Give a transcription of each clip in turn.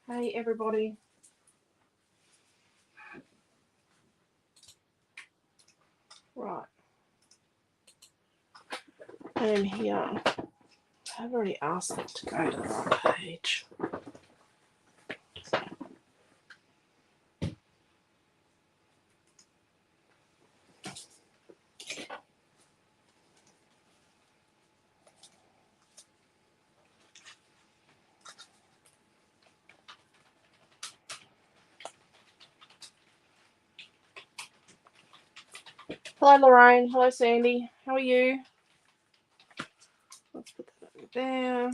Hey everybody. Right. I am here. I've already asked it to go to the right page. Hello Lorraine. Hello Sandy. How are you? Let's put that over there.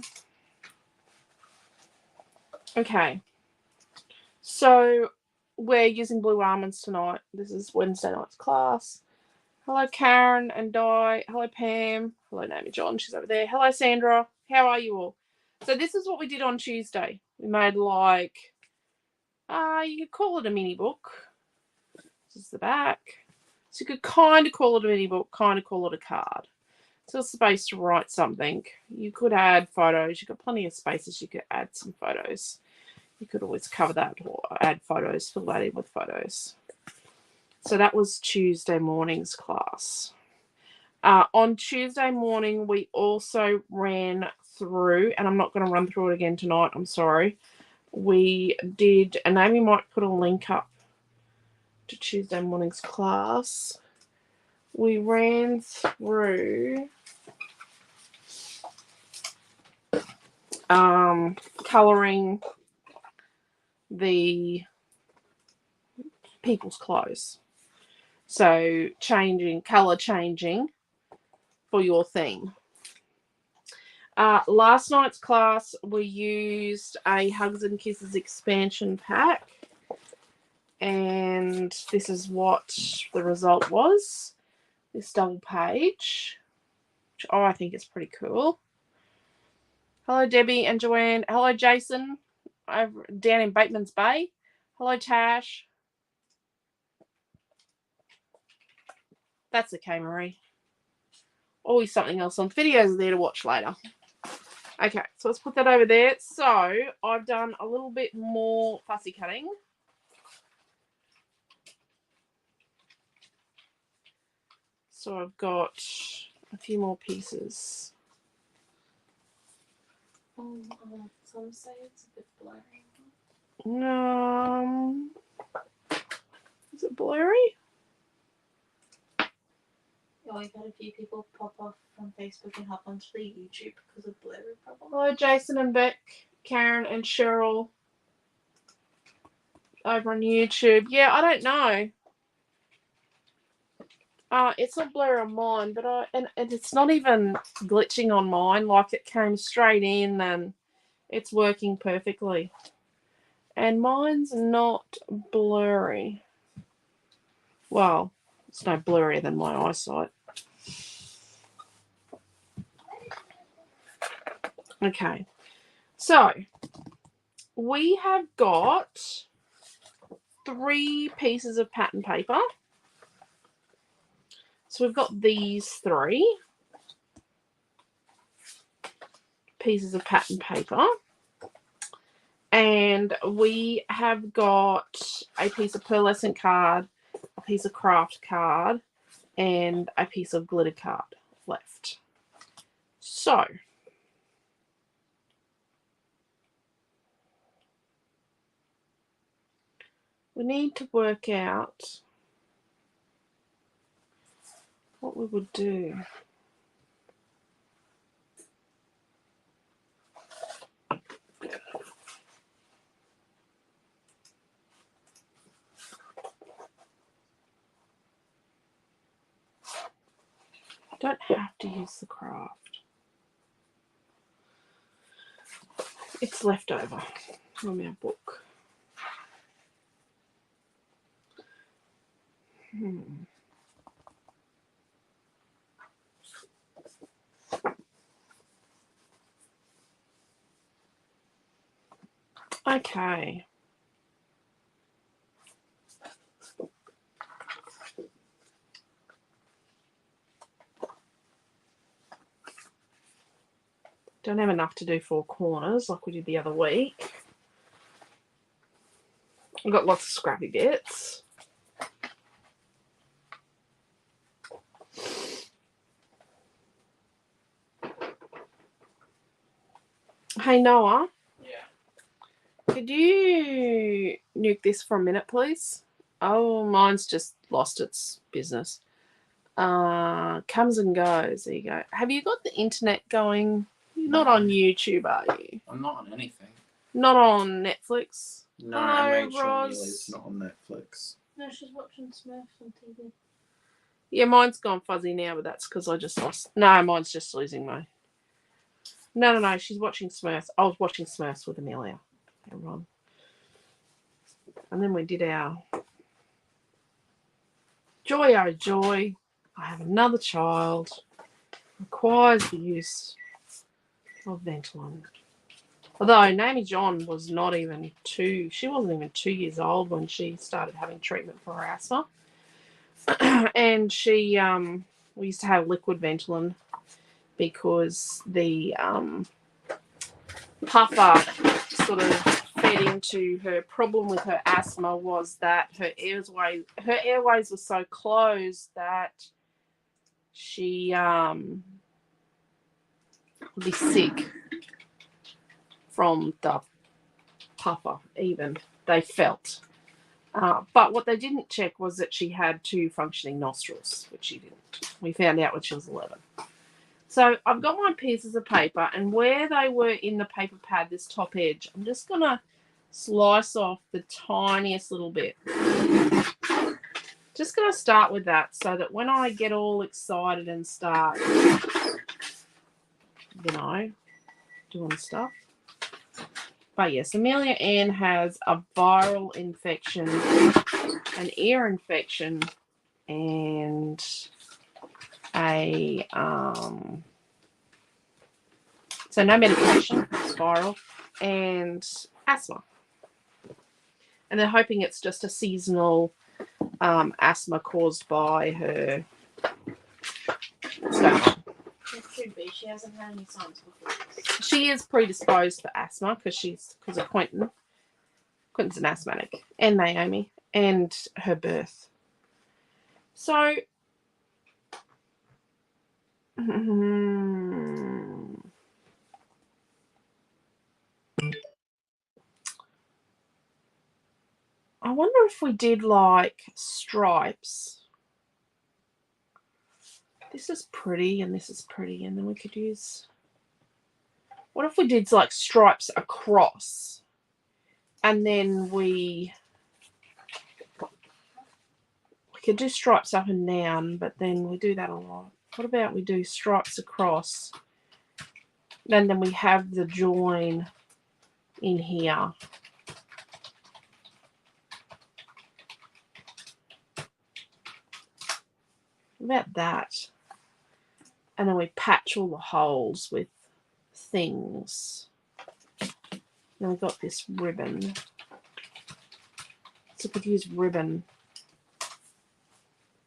Okay. So we're using blue almonds tonight. This is Wednesday night's class. Hello Karen and Di. Hello Pam. Hello Naomi John. She's over there. Hello Sandra. How are you all? So this is what we did on Tuesday. We made like, you could call it a mini book. This is the back. So you could kind of call it a mini book, kind of call it a card. So space to write something. You could add photos. You've got plenty of spaces. You could add some photos. You could always cover that or add photos, fill that in with photos. So that was Tuesday morning's class. On Tuesday morning, we also ran through, and I'm not going to run through it again tonight, I'm sorry. We did, and Amy might put a link up to Tuesday morning's class. We ran through colouring the people's clothes. So colour changing for your theme. Last night's class, we used a Hugs and Kisses expansion pack. And this is what the result was. This double page, which I think is pretty cool. Hello, Debbie and Joanne. Hello, Jason, over down in Bateman's Bay. Hello, Tash. That's okay, Marie. Always something else on. Videos are there to watch later. Okay, so let's put that over there. So I've done a little bit more fussy cutting. So I've got a few more pieces. Some say it's a bit blurry. Is it blurry? Yeah, I've had a few people pop off from Facebook and hop onto the YouTube because of blurry problem. Hello, Jason and Beck, Karen and Cheryl over on YouTube. Yeah, I don't know. It's not blurry on mine, but and it's not even glitching on mine. Like it came straight in and it's working perfectly. And mine's not blurry. Well, it's no blurrier than my eyesight. Okay, so we have got 3 pieces of pattern paper. So we've got these 3 pieces of pattern paper. And we have got a piece of pearlescent card, a piece of craft card, and a piece of glitter card left. So we need to work out what we would do. Don't have to use the craft. It's left over from our book. Okay. Don't have enough to do 4 corners like we did the other week. I've got lots of scrappy bits. Hey, Noah. Yeah. Could you nuke this for a minute, please? Oh, mine's just lost its business. Comes and goes. There you go. Have you got the internet going? You're not on YouTube, are you? I'm not on anything. Not on Netflix? No, Hello, I made sure Roz. Neely's not on Netflix. No, she's watching Smurfs on TV. Yeah, mine's gone fuzzy now, but that's because I just lost. No, mine's just losing my. No. She's watching Smurfs. I was watching Smurfs with Amelia. Everyone. And then we did our joy, oh joy. I have another child. Requires the use of Ventolin. Although Naomi John was not even 2. She wasn't even 2 years old when she started having treatment for her asthma. And she, we used to have liquid Ventolin because the puffer sort of fed into her problem with her asthma was that her airways were so closed that she would be sick from the puffer, even they felt. But what they didn't check was that she had 2 functioning nostrils, which she didn't. We found out when she was 11. So I've got my pieces of paper, and where they were in the paper pad, this top edge, I'm just going to slice off the tiniest little bit. Just going to start with that so that when I get all excited and start, doing stuff. But yes, Amelia Ann has a viral infection, an ear infection, and a so no medication, it's viral, and asthma. And they're hoping it's just a seasonal asthma caused by her stomach. It could be. She hasn't had any signs before. She is predisposed for asthma because of Quentin. Quentin's an asthmatic, and Naomi, and her birth. So, I wonder if we did like stripes. This is pretty, and this is pretty, and then we could use. What if we did like stripes across, and then we could do stripes up and down, but then we do that a lot. What about we do stripes across, and then we have the join in here. What about that? And then we patch all the holes with things. Then we've got this ribbon. So we could use ribbon.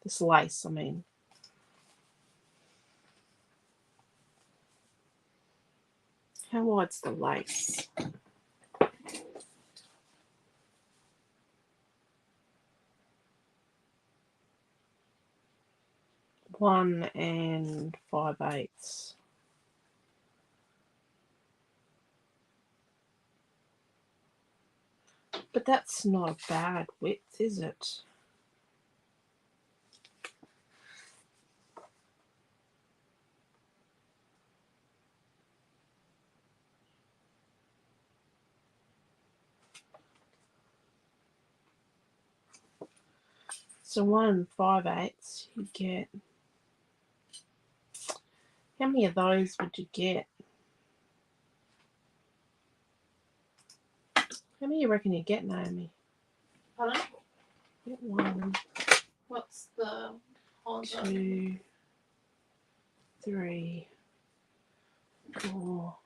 This lace, I mean. How wide's the lace? One and 5/8. But that's not a bad width, is it? So 1 and 5/8, you get. How many of those would you get? How many you reckon you get, Naomi? Pardon? Get 1, What's the horizontal? 2, 3, 4,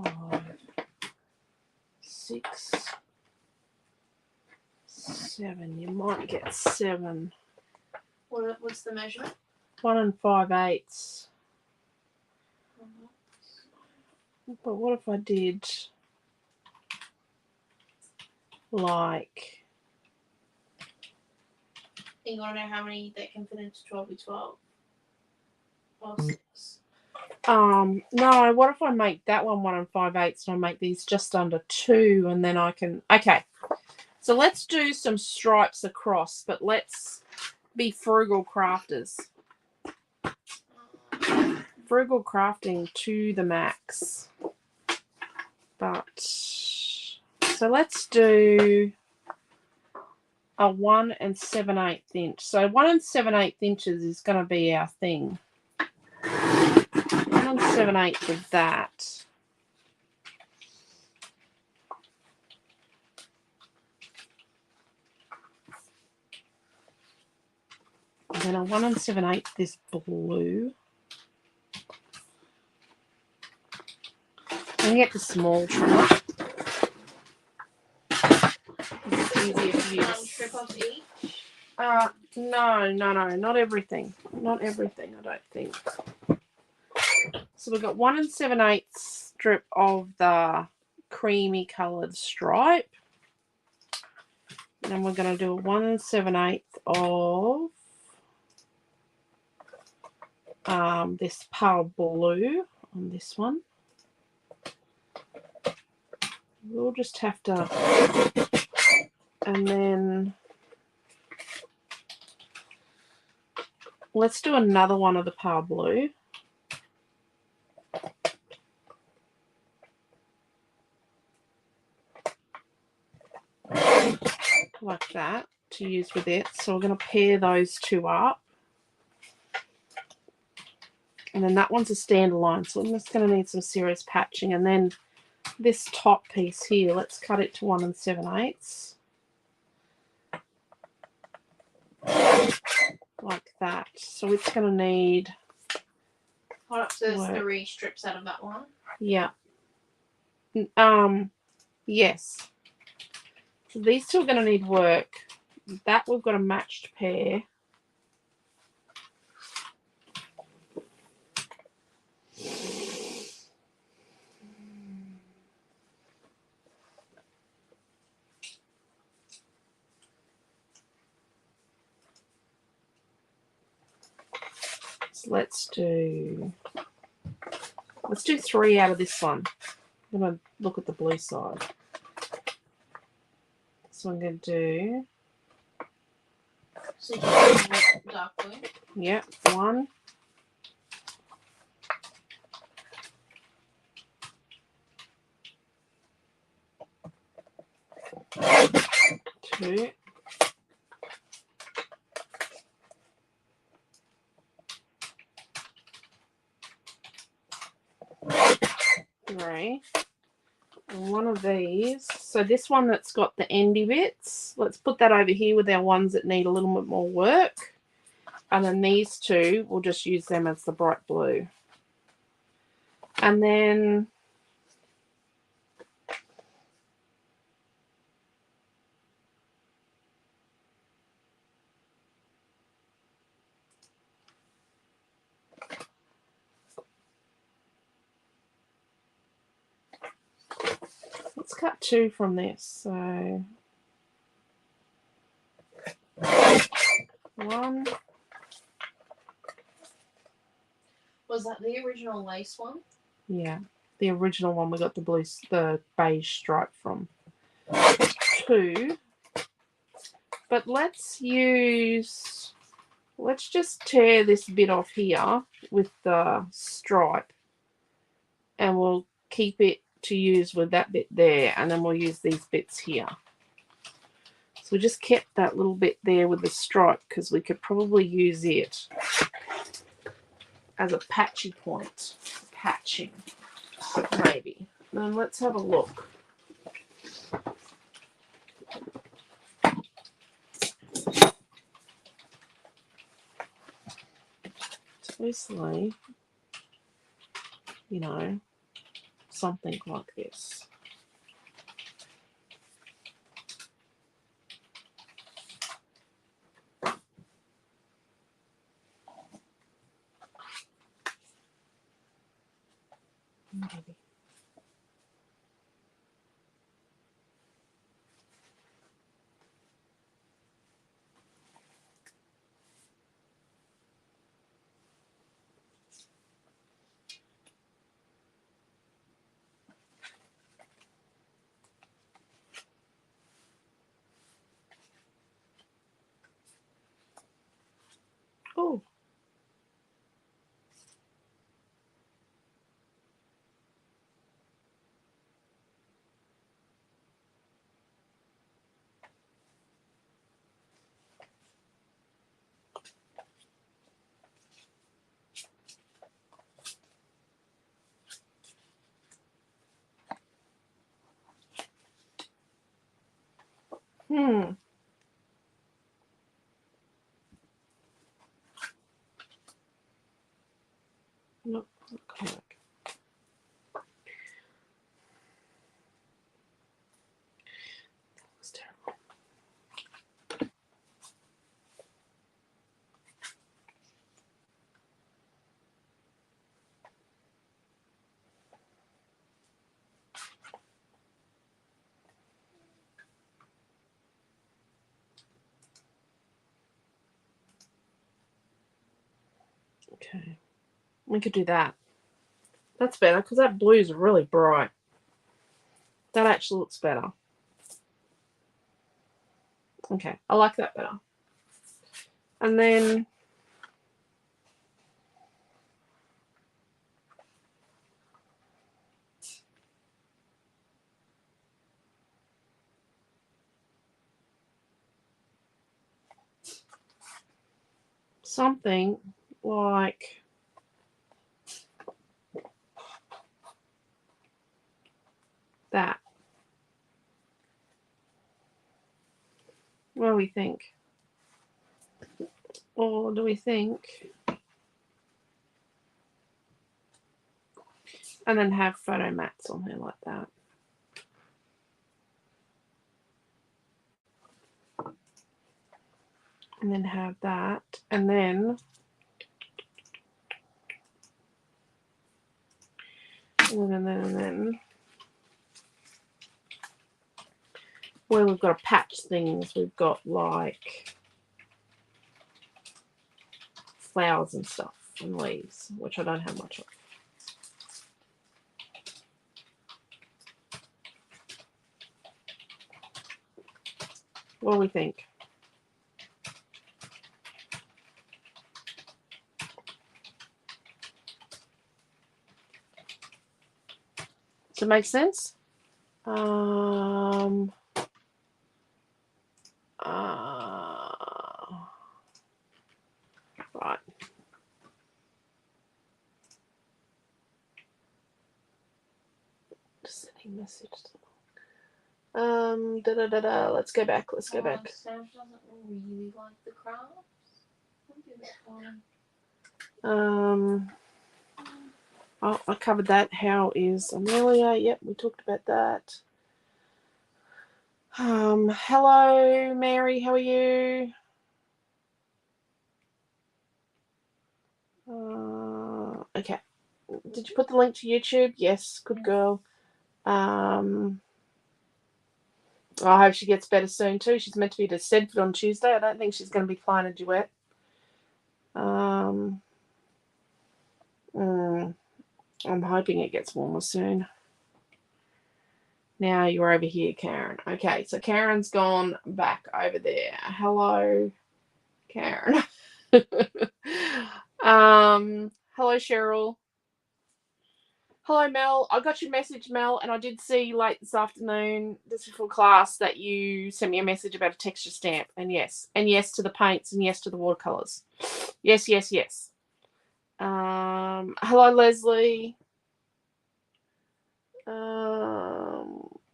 5, 6, 7. You might get 7. What's the measurement? 1 and 5/8. But what if I did like, You want to know how many that can fit into 12x12? Or 6? no, what if I make that one 1 5/8 and I make these just under 2 and then I can, okay. So let's do some stripes across, but let's be frugal crafters. Frugal crafting to the max. But, so let's do a 1 7/8 inch. So 1 7/8 inches is going to be our thing. 1 7/8 of that. And then a 1 7/8 this blue. I can get the small trim. It's easier to use. Strip off each? No, not everything. Not everything, I don't think. So we've got 1 7/8 strip of the creamy coloured stripe. And then we're going to do a 1 7/8 of this pale blue on this one. We'll just have to, and then let's do another one of the pale blue. Like that to use with it. So we're going to pair those two up. And then that one's a standalone, so I'm just going to need some serious patching. And then this top piece here, let's cut it to 1 7/8. Like that. So it's going to need... Hold up, so there's 3 strips out of that one? Yeah. Yes. So these two are going to need work. That we've got a matched pair. So let's do 3 out of this one. I'm going to look at the blue side. So I'm going to do... So you can do dark blue? Yeah, 1. 2. 3. And one of these. So this one that's got the endy bits, let's put that over here with our ones that need a little bit more work. And then these two, we'll just use them as the bright blue. And then let's cut 2 from this. So 1. Was that the original lace one? Yeah, the original one we got the beige stripe from. 2. But let's just tear this bit off here with the stripe, and we'll keep it to use with that bit there, and then we'll use these bits here. So we just kept that little bit there with the stripe because we could probably use it as a patchy point. Patching, maybe. Then let's have a look. Obviously, you know, something like this. Maybe. Nope, not gonna work. That was terrible. Okay, we could do that. That's better because that blue is really bright. That actually looks better. Okay, I like that better. And then something like that. What do we think? Or do we think? And then have photo mats on there like that. And then have that. And then where we've got to patch things, we've got like flowers and stuff and leaves, which I don't have much of. What do we think? Does it make sense? Right. Just sending message. Let's go back. Let's go back. Sam doesn't really like the crafts. I'll give it one. Oh, I covered that. How is Amelia? Yep, we talked about that. Hello, Mary. How are you? Okay. Did you put the link to YouTube? Yes. Good girl. I hope she gets better soon too. She's meant to be at Sedford on Tuesday. I don't think she's going to be playing a duet. I'm hoping it gets warmer soon. Now you're over here, Karen. Okay, so Karen's gone back over there. Hello, Karen. Hello, Cheryl. Hello, Mel. I got your message, Mel, and I did see late this afternoon, just before class, that you sent me a message about a texture stamp. And yes to the paints, and yes to the watercolors. Yes. Hello, Leslie.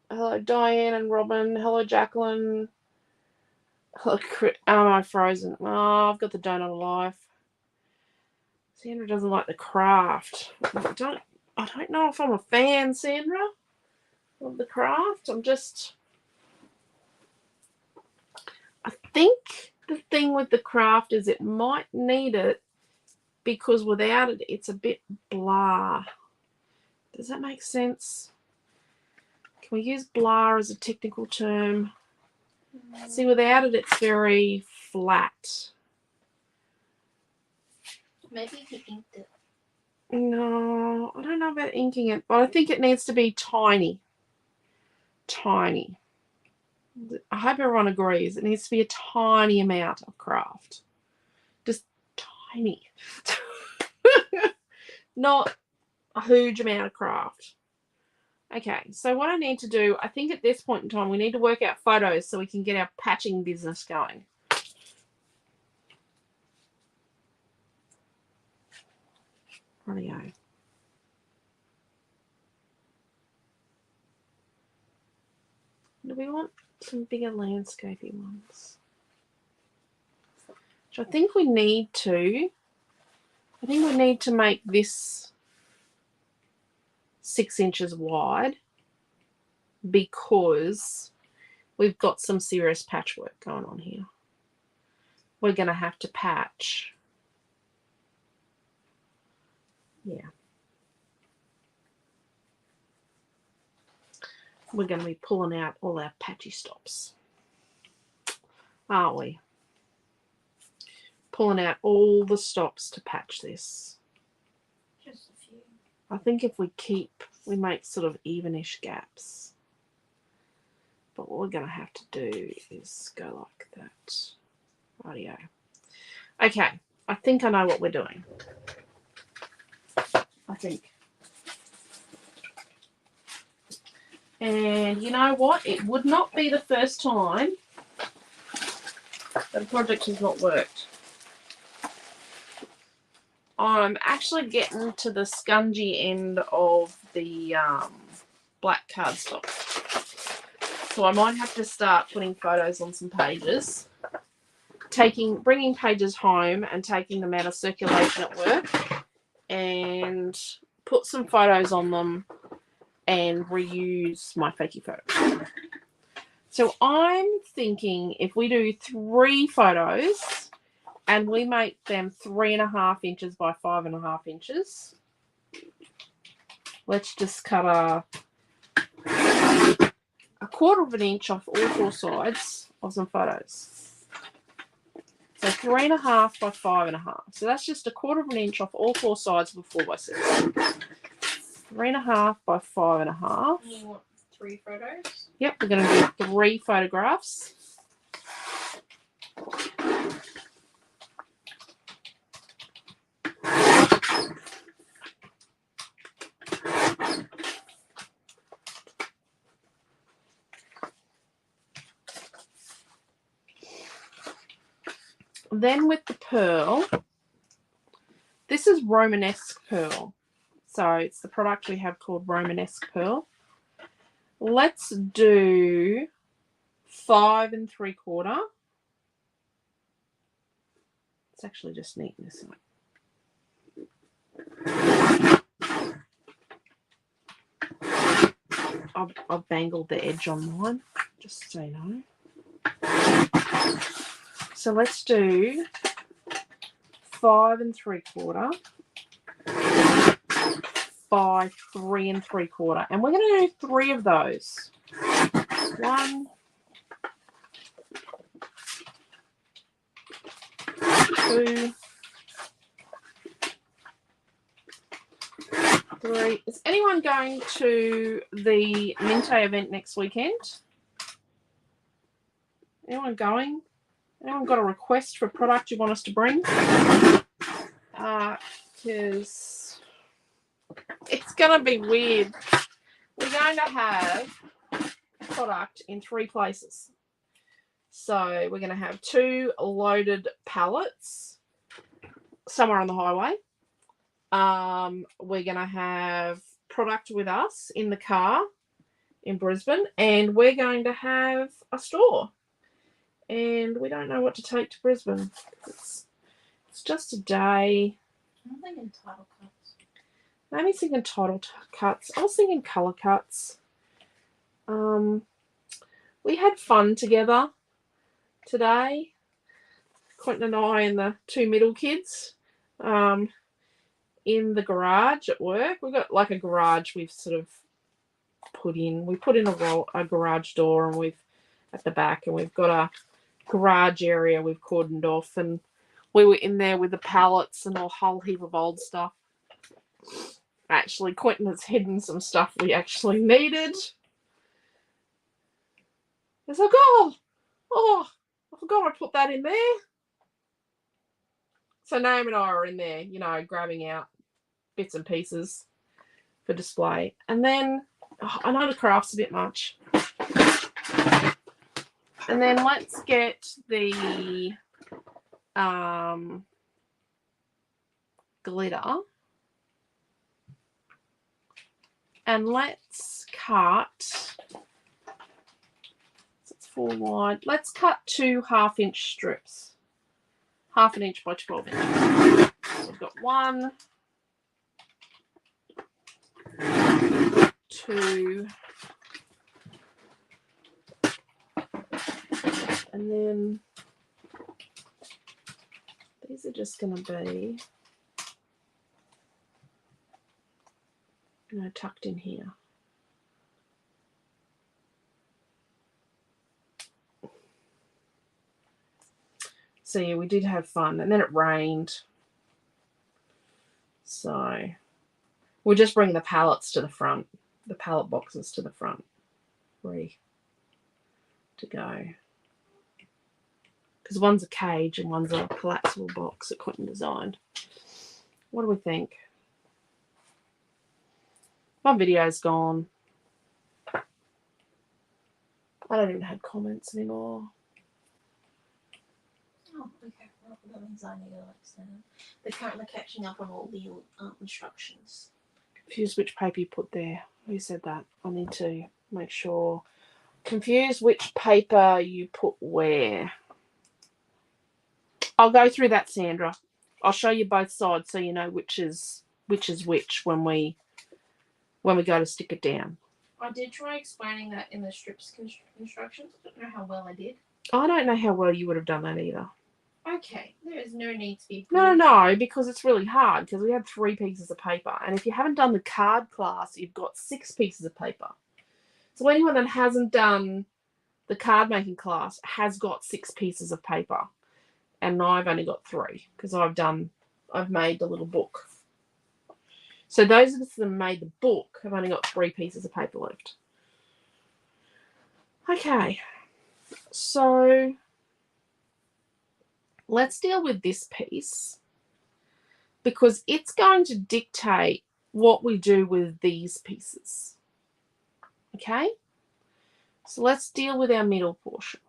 Hello, Diane and Robin. Hello, Jacqueline. Hello, Chris. Am I frozen? Oh, I've got the donut of life. Sandra doesn't like the craft. I don't know if I'm a fan, Sandra, of the craft. I think the thing with the craft is it might need it because without it, it's a bit blah. Does that make sense? Can we use blah as a technical term? See, without it, it's very flat. Maybe if you inked it. No, I don't know about inking it, but I think it needs to be tiny. Tiny. I hope everyone agrees. It needs to be a tiny amount of craft. Just tiny. Not a huge amount of craft. Okay, so what I need to do, I think at this point in time, we need to work out photos so we can get our patching business going. Rightio. Do we want some bigger landscaping ones. Which I think we need to. I think we need to make this 6 inches wide because we've got some serious patchwork going on here. We're going to have to patch. Yeah. We're going to be pulling out all our patchy stops, aren't we? Pulling out all the stops to patch this. Just a few. I think if we make sort of evenish gaps. But what we're going to have to do is go like that. Rightio. Okay, I think I know what we're doing. I think. And you know what? It would not be the first time that a project has not worked. I'm actually getting to the scungy end of the black cardstock. So I might have to start putting photos on some pages. Bringing pages home and taking them out of circulation at work and put some photos on them and reuse my fakey photos. So I'm thinking if we do 3 photos and we make them 3.5 inches by 5.5 inches, let's just cut a 1/4 of an inch off all 4 sides of some photos. So 3.5 by 5.5. So that's just a 1/4 of an inch off all 4 sides of a 4x6. 3.5 by 5.5. You want 3 photos? Yep, we're going to do 3 photographs. Then with the pearl, this is Romanesque pearl. So it's the product we have called Romanesque pearl. Let's do 5 3/4. Let's actually just neaten this up. I've bangled the edge on mine, just so you know. So let's do 5 3/4 by 3 3/4. And we're going to do 3 of those. 1, 2, 3. Is anyone going to the Minte event next weekend? Anyone going? Anyone got a request for a product you want us to bring? Because it's going to be weird. We're going to have a product in 3 places. So we're going to have 2 loaded pallets somewhere on the highway. We're going to have product with us in the car in Brisbane, and we're going to have a store. And we don't know what to take to Brisbane. It's just a day. I'm thinking title cuts. Maybe thinking title cuts. I was thinking colour cuts. We had fun together today. Quentin and I and the 2 middle kids. In the garage at work. We've got like a garage we've sort of put in. We put in a garage door and we've at the back, and we've got a garage area we've cordoned off, and we were in there with the pallets and a whole heap of old stuff. Actually, Quentin has hidden some stuff we actually needed. It's like, oh, I forgot I put that in there. So Naomi and I are in there, you know, grabbing out bits and pieces for display. And then, I know the craft's a bit much. And then let's get the glitter. And let's cut, so it's 4 wide. Let's cut 2 half-inch strips. 1/2 inch by 12 inches. So we've got 1, 2, and then these are just going to be, tucked in here. So yeah, we did have fun, and then it rained. So we'll just bring the pallets to the front, the pallet boxes to the front, ready to go. Because one's a cage and one's a collapsible box that Quentin designed. What do we think? My video's gone. I don't even have comments anymore. Oh, okay. Well, that means I need to extend them. They're currently catching up on all the instructions. Confused which paper you put there. Who said that? I need to make sure. Confused which paper you put where. I'll go through that, Sandra. I'll show you both sides so you know which is which when we go to stick it down. I did try explaining that in the strips instructions. I don't know how well I did. I don't know how well you would have done that either. Okay, there is no need to be. No, because it's really hard because we had 3 pieces of paper. And if you haven't done the card class, you've got 6 pieces of paper. So anyone that hasn't done the card making class has got 6 pieces of paper. And I've only got 3 because I've made the little book. So those of us that made the book have only got 3 pieces of paper left. Okay, so let's deal with this piece because it's going to dictate what we do with these pieces. Okay, so let's deal with our middle portion.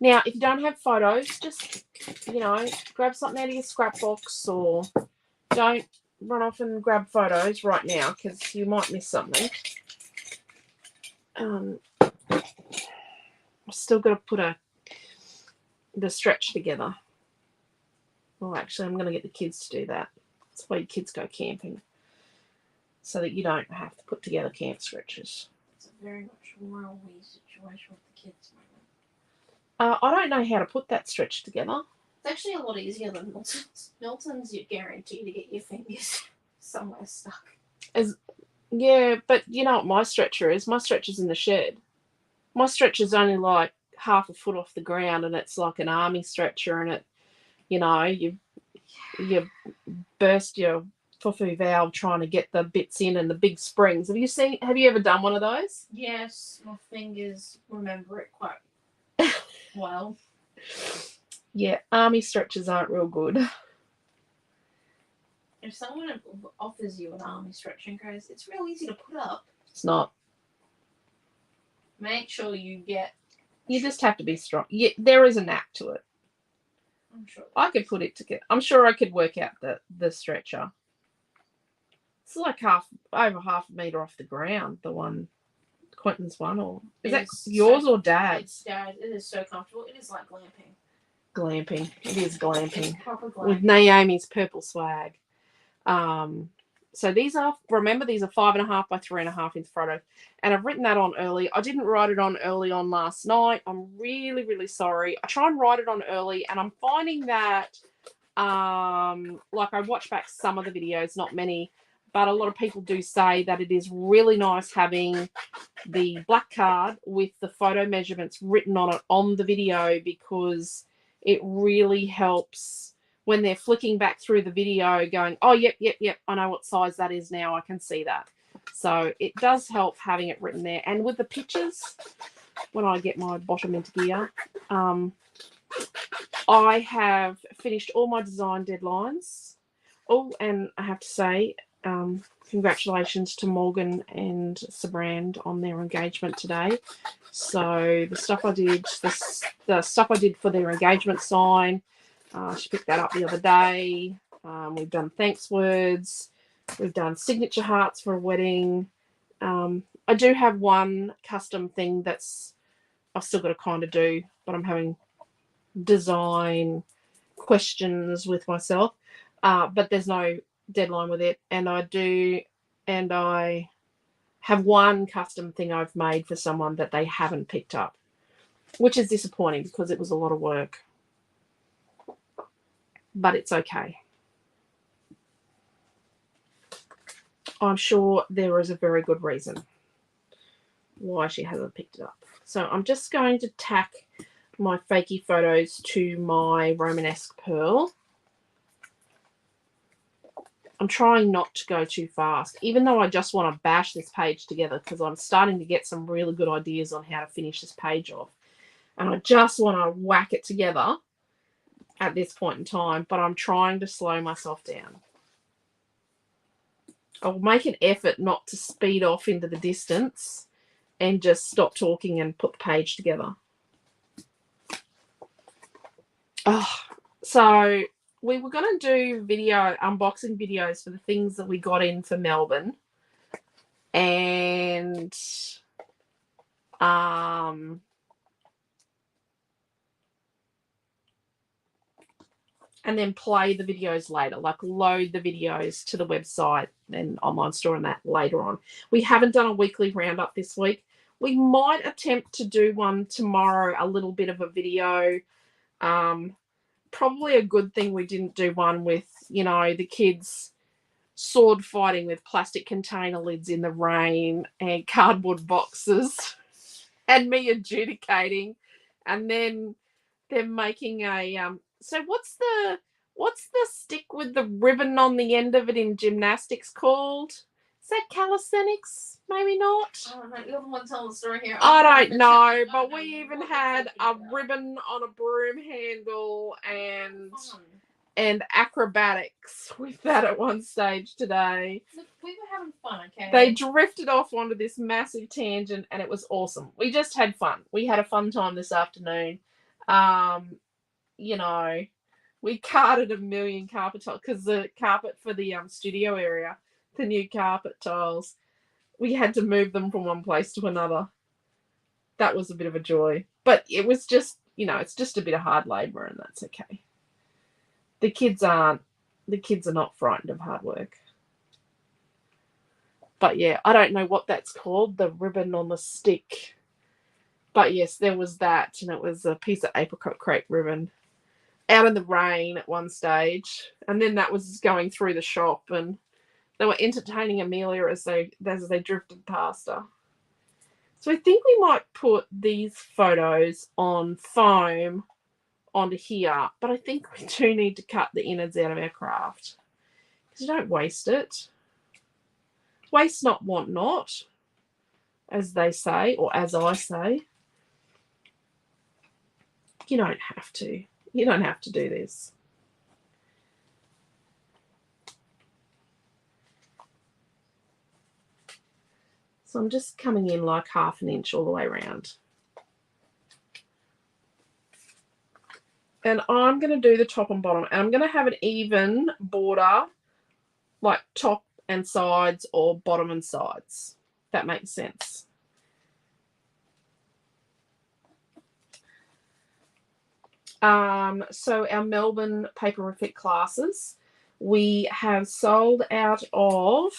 Now, if you don't have photos, just, grab something out of your scrapbooks or don't run off and grab photos right now because you might miss something. I've still got to put the stretch together. Well, actually, I'm going to get the kids to do that. That's why your kids go camping, so that you don't have to put together camp stretches. It's a very much whirlwind situation with the kids. I don't know how to put that stretch together. It's actually a lot easier than Milton's. Milton's, you're guaranteed to get your fingers somewhere stuck. Yeah, but you know what my stretcher is? My stretcher's in the shed. My stretcher's only like 1/2 foot off the ground, and it's like an army stretcher, and it, you burst your fufu valve trying to get the bits in and the big springs. Have you ever done one of those? Yes, my fingers remember it quite well. Yeah, army stretchers aren't real good. If someone offers you an army stretch and goes, it's real easy to put up. It's not. Make sure you just have to be strong. Yeah, there is a knack to it. I'm sure. I could put it together. I'm sure I could work out the stretcher. It's like over 1/2 meter off the ground, the one, Quentin's one, or is that yours or Dad's? It's Dad. It is so comfortable. It is like glamping. Glamping. It is glamping. It's proper glamping. With Naomi's purple swag. So these are 5.5 by 3.5 inch photos, and I've written that on early. I didn't write it on early on last night. I'm really, really sorry. I try and write it on early, and I'm finding that, like I watch back some of the videos, not many, but a lot of people do say that it is really nice having the black card with the photo measurements written on it on the video, because it really helps when they're flicking back through the video going, oh, yep, I know what size that is now. I can see that. So it does help having it written there. And with the pictures, when I get my bottom into gear, I have finished all my design deadlines. Oh, and I have to say, congratulations to Morgan and Sabrand on their engagement today. So the stuff I did, the stuff I did for their engagement sign, she picked that up the other day. We've done thanks words. We've done signature hearts for a wedding. I I do have one custom thing that's I've still got to kind of do, but I'm having design questions with myself. But there's no deadline with it. And I have one custom thing I've made for someone that they haven't picked up, which is disappointing because it was a lot of work. But it's okay. I'm sure there is a very good reason why she hasn't picked it up. So I'm just going to tack my fakey photos to my Romanesque pearl. I'm trying not to go too fast, even though I just want to bash this page together because I'm starting to get some really good ideas on how to finish this page off. And I just want to whack it together at this point in time, but I'm trying to slow myself down. I'll make an effort not to speed off into the distance and just stop talking and put the page together. Oh, so we were going to do unboxing videos for the things that we got in for Melbourne. And then play the videos later, like load the videos to the website and online store and that later on. We haven't done a weekly roundup this week. We might attempt to do one tomorrow, a little bit of a video. Probably a good thing we didn't do one with, the kids sword fighting with plastic container lids in the rain and cardboard boxes and me adjudicating, and then them making a so what's the stick with the ribbon on the end of it in gymnastics called? Is that calisthenics? Maybe not. I don't know. You're the one telling the story here. I don't know, but we even had a ribbon on a broom handle and acrobatics with that at one stage today. Look, we were having fun, okay? They drifted off onto this massive tangent and it was awesome. We just had fun. We had a fun time this afternoon. We carted a million carpet tiles because the carpet for the studio area, the new carpet tiles, we had to move them from one place to another. That was a bit of a joy. But it was just, it's just a bit of hard labor and that's okay. The kids are not frightened of hard work. But yeah, I don't know what that's called, the ribbon on the stick. But yes, there was that, and it was a piece of apricot crepe ribbon out in the rain at one stage. And then that was going through the shop, and they were entertaining Amelia as they drifted past her. So I think we might put these photos on foam onto here, but I think we do need to cut the innards out of our craft because you don't waste it. Waste not, want not, as they say, or as I say. You don't have to. You don't have to do this. So I'm just coming in like half an inch all the way around. And I'm going to do the top and bottom. And I'm going to have an even border, like top and sides or bottom and sides. If that makes sense. So our Melbourne paperific classes, we have sold out of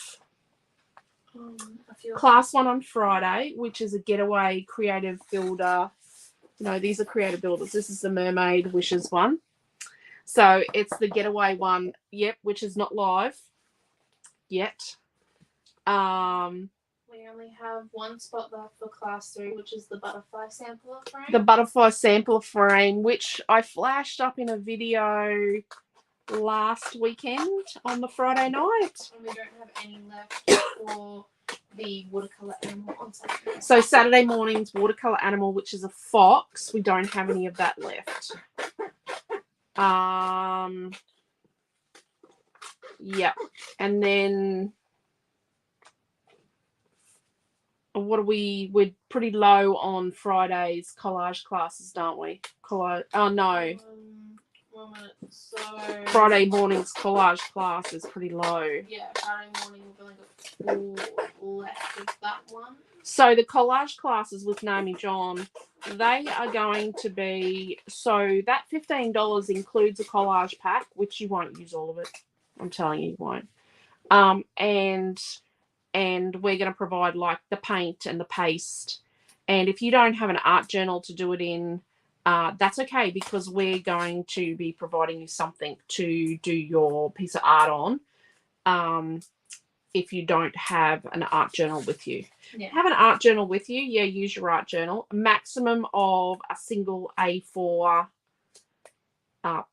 class 1 on Friday, which is a getaway creative builder. These are creative builders. This is the Mermaid Wishes one. So it's the getaway one, which is not live yet. We only have one spot left for class 3, which is the butterfly sampler frame. The butterfly sampler frame, which I flashed up in a video last weekend on the Friday night. And we don't have any left for the watercolour animal on Saturday. So Saturday morning's watercolour animal, which is a fox. We don't have any of that left. Yep. And then we're pretty low on Friday's collage classes, aren't we? Oh no. 1 minute. So Friday morning's collage class is pretty low. yeah, Friday morning we've only got 4 left of that one. So the collage classes with Naomi John, they are going to be, so that $15 includes a collage pack, which you won't use all of it. I'm telling you won't. And we're going to provide like the paint and the paste. And if you don't have an art journal to do it in, that's okay, because we're going to be providing you something to do your piece of art on. If you don't have an art journal with you. Yeah. Have an art journal with you, yeah, use your art journal. A maximum of a single A4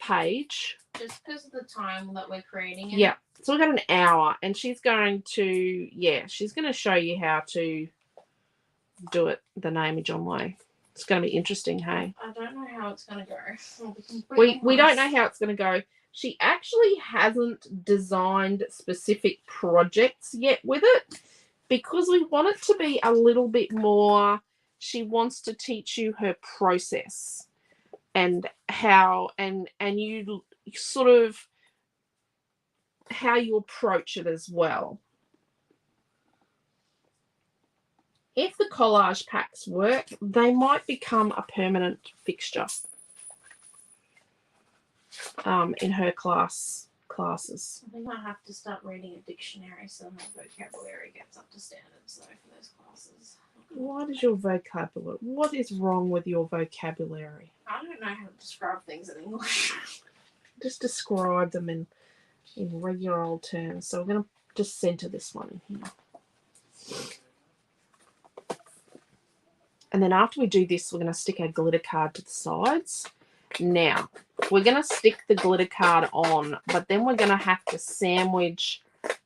page. Just because of the time that we're creating it. Yeah. So we've got an hour, and she's going to show you how to do it the Naomi John way. It's going to be interesting, hey? I don't know how it's going to go. We don't know how it's going to go. She actually hasn't designed specific projects yet with it, because we want it to be a little bit more. She wants to teach you her process and how and you sort of how you approach it as well. If the collage packs work, they might become a permanent fixture in her classes. I think I have to start reading a dictionary so my vocabulary gets up to standards, though, for those classes. What is your vocabulary? What is wrong with your vocabulary? I don't know how to describe things in English. Just describe them in regular old terms. So we're going to just center this one in here. And then after we do this, we're going to stick our glitter card to the sides. Now, we're going to stick the glitter card on, but then we're going to have to sandwich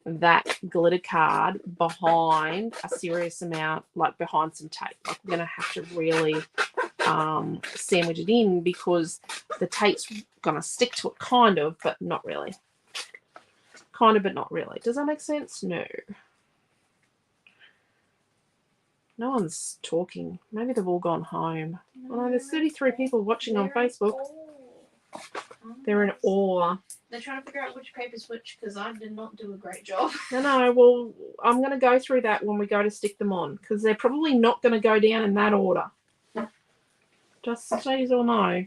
that glitter card behind a serious amount, like behind some tape. Like we're going to have to really sandwich it in, because the tape's going to stick to it kind of, but not really. Kind of, but not really. Does that make sense? No. No one's talking. Maybe they've all gone home. Well, there's 33 people watching on Facebook. They're in awe. They're trying to figure out which paper's which, because I did not do a great job. No, well, I'm going to go through that when we go to stick them on, because they're probably not going to go down in that order. Just so you all know.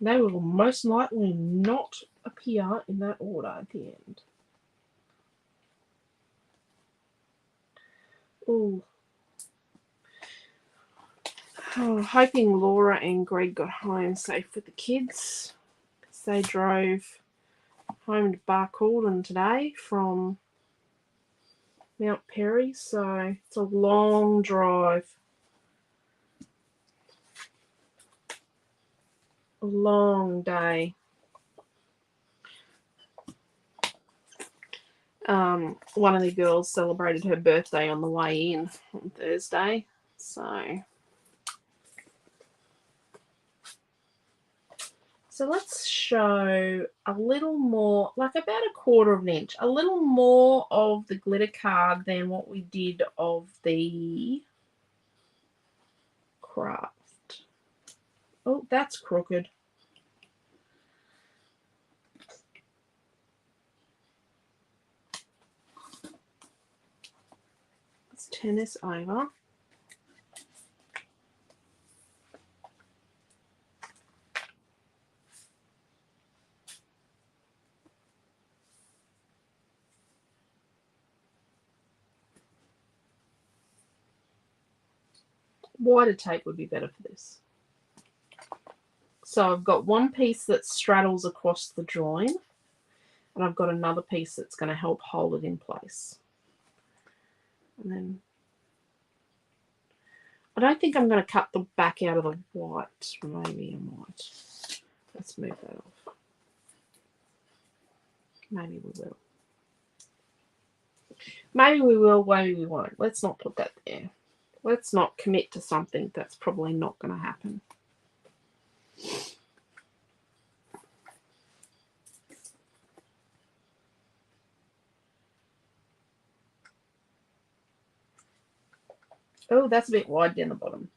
They will most likely not appear in that order at the end. Ooh. Oh, hoping Laura and Greg got home safe with the kids, because they drove home to Barcaldine today from Mount Perry, so it's a long drive. A long day. One of the girls celebrated her birthday on the way in on Thursday, so let's show a little more, like about 1/4 of an inch, a little more of the glitter card than what we did of the craft. Oh, that's crooked. Let's turn this over. Wider tape would be better for this. So I've got one piece that straddles across the join, and I've got another piece that's going to help hold it in place. And then I don't think I'm going to cut the back out of the white. Maybe I might. Let's move that off. Maybe we will. Maybe we will, maybe we won't. Let's not put that there. Let's not commit to something that's probably not going to happen. Oh, that's a bit wide down the bottom.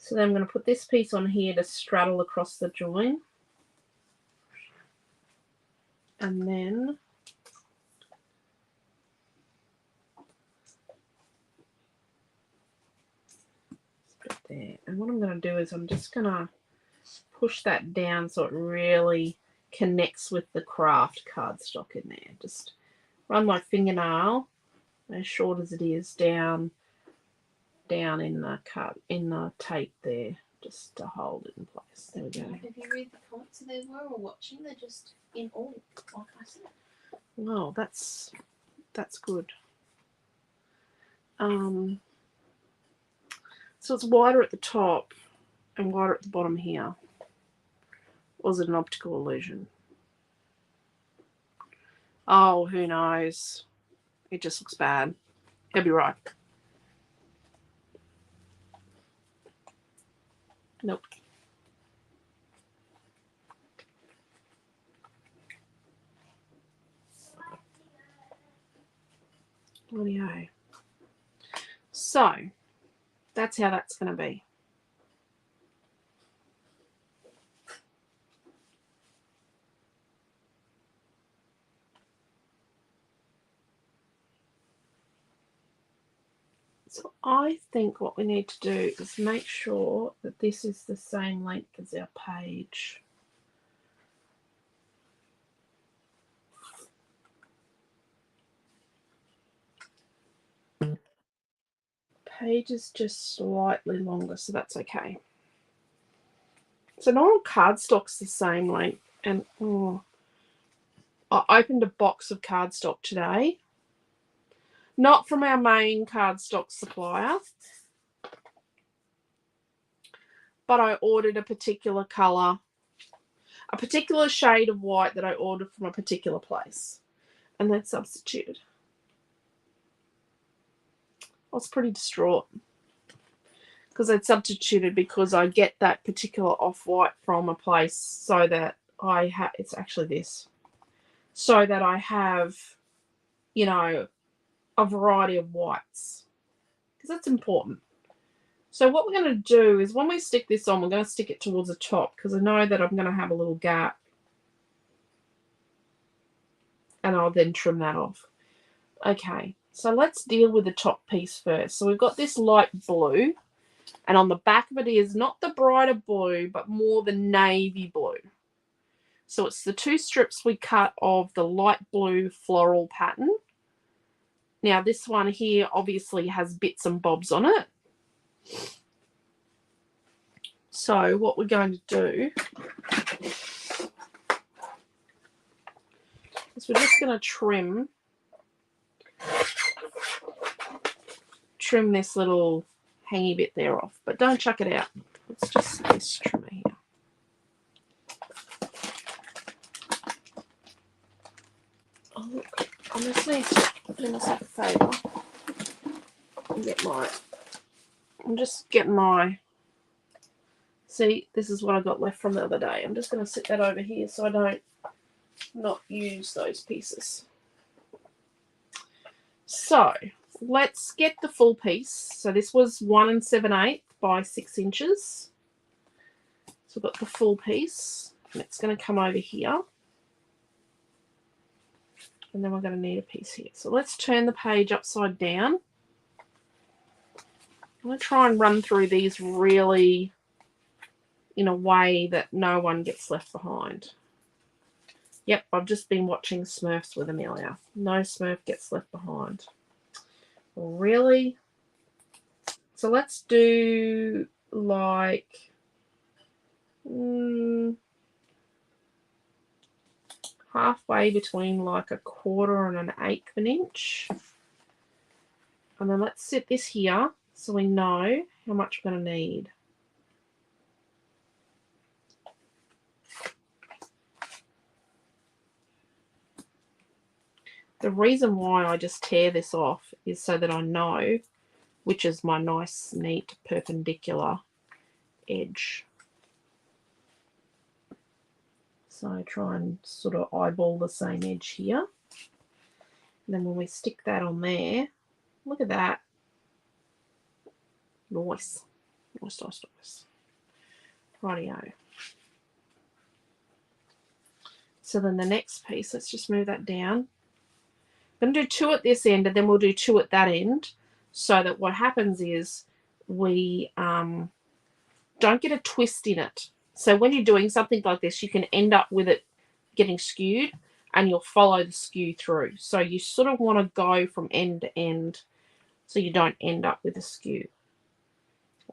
So then I'm going to put this piece on here to straddle across the join. And then there. And what I'm going to do is I'm just going to push that down so it really connects with the craft cardstock in there. Just run my fingernail, as short as it is, down in the tape there, just to hold it in place. There we go. Have you read the comments that they were watching? They're just in awe, like I said. Well, that's good. So it's wider at the top and wider at the bottom here. Was it an optical illusion? Oh, who knows? It just looks bad. He'll be right. Nope. Audio. So that's how that's going to be. So I think what we need to do is make sure that this is the same length as our page. Page is just slightly longer, so that's okay. So not all cardstock's the same length. And I opened a box of cardstock today. Not from our main cardstock supplier, but I ordered a particular colour, a particular shade of white that I ordered from a particular place, and then substituted. I was pretty distraught because I'd substituted because I get that particular off-white from a place so that I have, it's actually this, so that I have, you know, a variety of whites, because that's important. So what we're going to do is when we stick this on, we're going to stick it towards the top because I know that I'm going to have a little gap, and I'll then trim that off. Okay, so let's deal with the top piece first. So we've got this light blue, and on the back of it is not the brighter blue, but more the navy blue. So it's the two strips we cut of the light blue floral pattern. Now this one here obviously has bits and bobs on it. So what we're going to do is we're just going to trim this little hangy bit there off, but don't chuck it out. It's just this trimmer here. Oh look, I just need to do myself a favour and get my, see, this is what I got left from the other day. I'm just going to sit that over here so I don't not use those pieces. So let's get the full piece. So this was 1 7/8 by 6 inches. So we've got the full piece, and it's going to come over here. And then we're going to need a piece here. So let's turn the page upside down. I'm going to try and run through these really in a way that no one gets left behind. Yep, I've just been watching Smurfs with Amelia. No Smurf gets left behind. Really? So let's do like halfway between like 1/4 and 1/8 of an inch. And then let's set this here so we know how much we're going to need. The reason why I just tear this off is so that I know which is my nice, neat, perpendicular edge. So I try and sort of eyeball the same edge here. And then when we stick that on there, look at that. Nice. Rightio. So then the next piece, let's just move that down. I'm going to do 2 at this end, and then we'll do 2 at that end, so that what happens is we don't get a twist in it. So when you're doing something like this, you can end up with it getting skewed, and you'll follow the skew through. So you sort of want to go from end to end so you don't end up with a skew.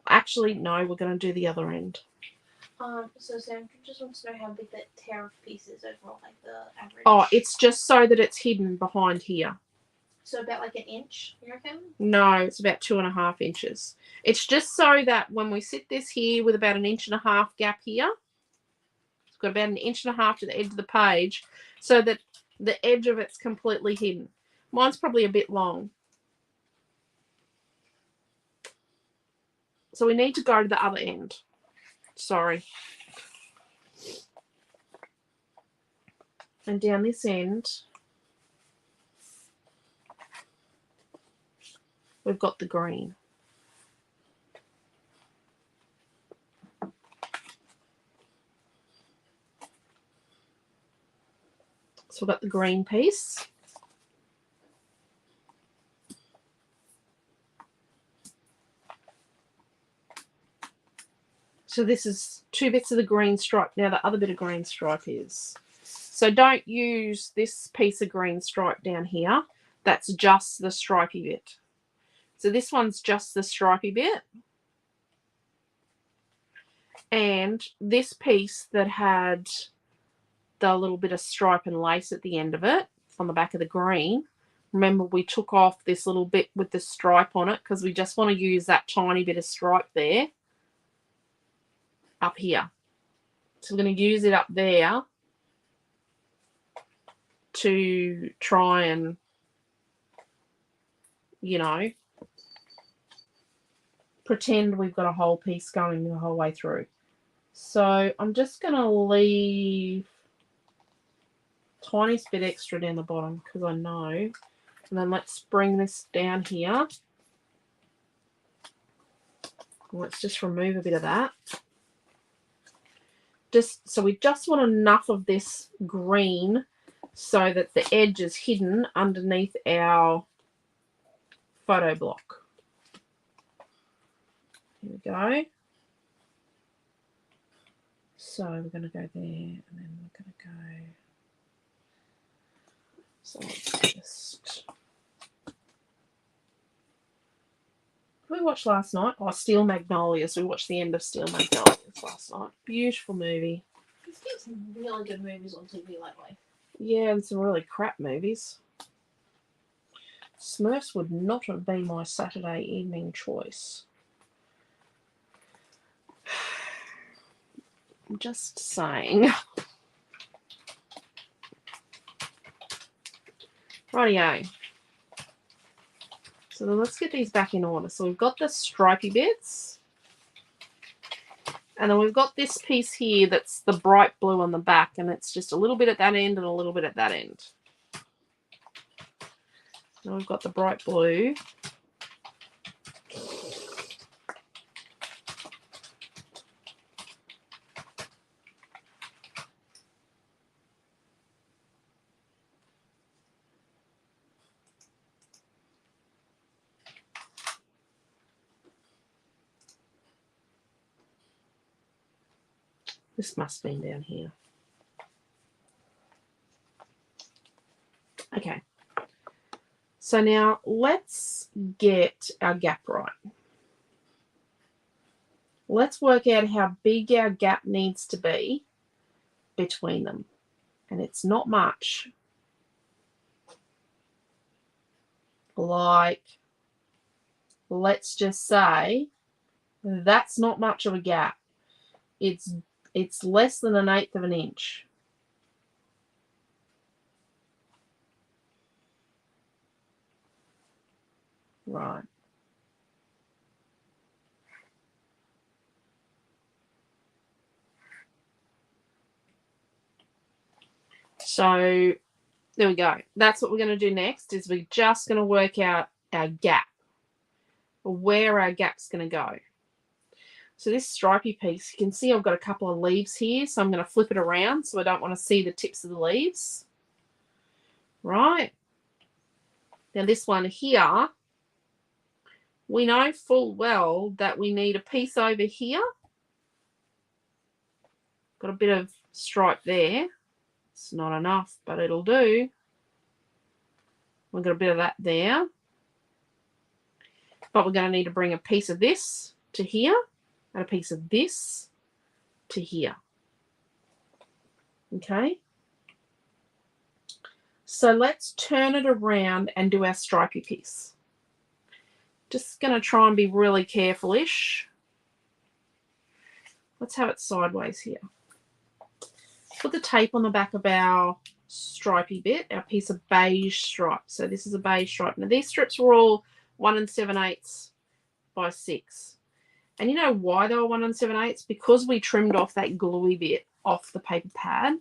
Actually, no, we're going to do the other end. So Sandra just wants to know how big that tear of piece is overall, like the average. Oh, it's just so that it's hidden behind here. So about like an inch, you reckon? No, it's about 2.5 inches. It's just so that when we sit this here with about 1.5 inch gap here, it's got about 1.5 inches to the edge of the page, so that the edge of it's completely hidden. Mine's probably a bit long. So we need to go to the other end. Sorry. And down this end, we've got the green. So we've got the green piece. So this is 2 bits of the green stripe. Now the other bit of green stripe is. So don't use this piece of green stripe down here. That's just the stripy bit. So this one's just the stripy bit. And this piece that had the little bit of stripe and lace at the end of it on the back of the green. Remember, we took off this little bit with the stripe on it because we just want to use that tiny bit of stripe there. Up here. So we're going to use it up there to try and, you know, pretend we've got a whole piece going the whole way through. So I'm just going to leave a tiny bit extra down the bottom because I know. And then let's bring this down here. Let's just remove a bit of that. So we just want enough of this green so that the edge is hidden underneath our photo block. Here we go. So we're going to go there, and then we're going to go. So let's just. What did we watch last night? Oh, Steel Magnolias. We watched the end of Steel Magnolias last night. Beautiful movie. There's been some really good movies on TV lately. Yeah, and some really crap movies. Smurfs would not have been my Saturday evening choice. I'm just saying. Rightio. So then let's get these back in order. So we've got the stripy bits. And then we've got this piece here that's the bright blue on the back. And it's just a little bit at that end and a little bit at that end. Now we've got the bright blue. This must have been down here. Okay. So now let's get our gap right. Let's work out how big our gap needs to be between them. And it's not much. Like, let's just say that's not much of a gap. It's less than 1/8 of an inch. Right. So there we go. That's what we're going to do next, is we're just going to work out our gap, or where our gap's going to go. So this stripy piece, you can see I've got a couple of leaves here, so I'm going to flip it around so I don't want to see the tips of the leaves. Right. Now this one here, we know full well that we need a piece over here. Got a bit of stripe there. It's not enough, but it'll do. We've got a bit of that there. But we're going to need to bring a piece of this to here and a piece of this to here. Okay. So let's turn it around and do our stripy piece. Just going to try and be really careful-ish. Let's have it sideways here. Put the tape on the back of our stripy bit, our piece of beige stripe. So this is a beige stripe. Now these strips were all 1 7/8 by 6. And you know why they were 1 7/8? Because we trimmed off that gluey bit off the paper pad.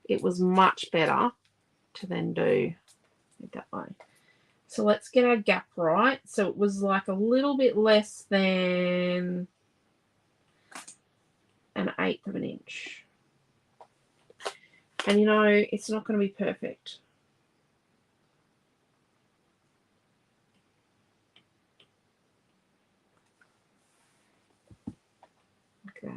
It was much better to then do it that way. So let's get our gap right. So it was like a little bit less than 1/8 of an inch. And you know, it's not going to be perfect. Okay.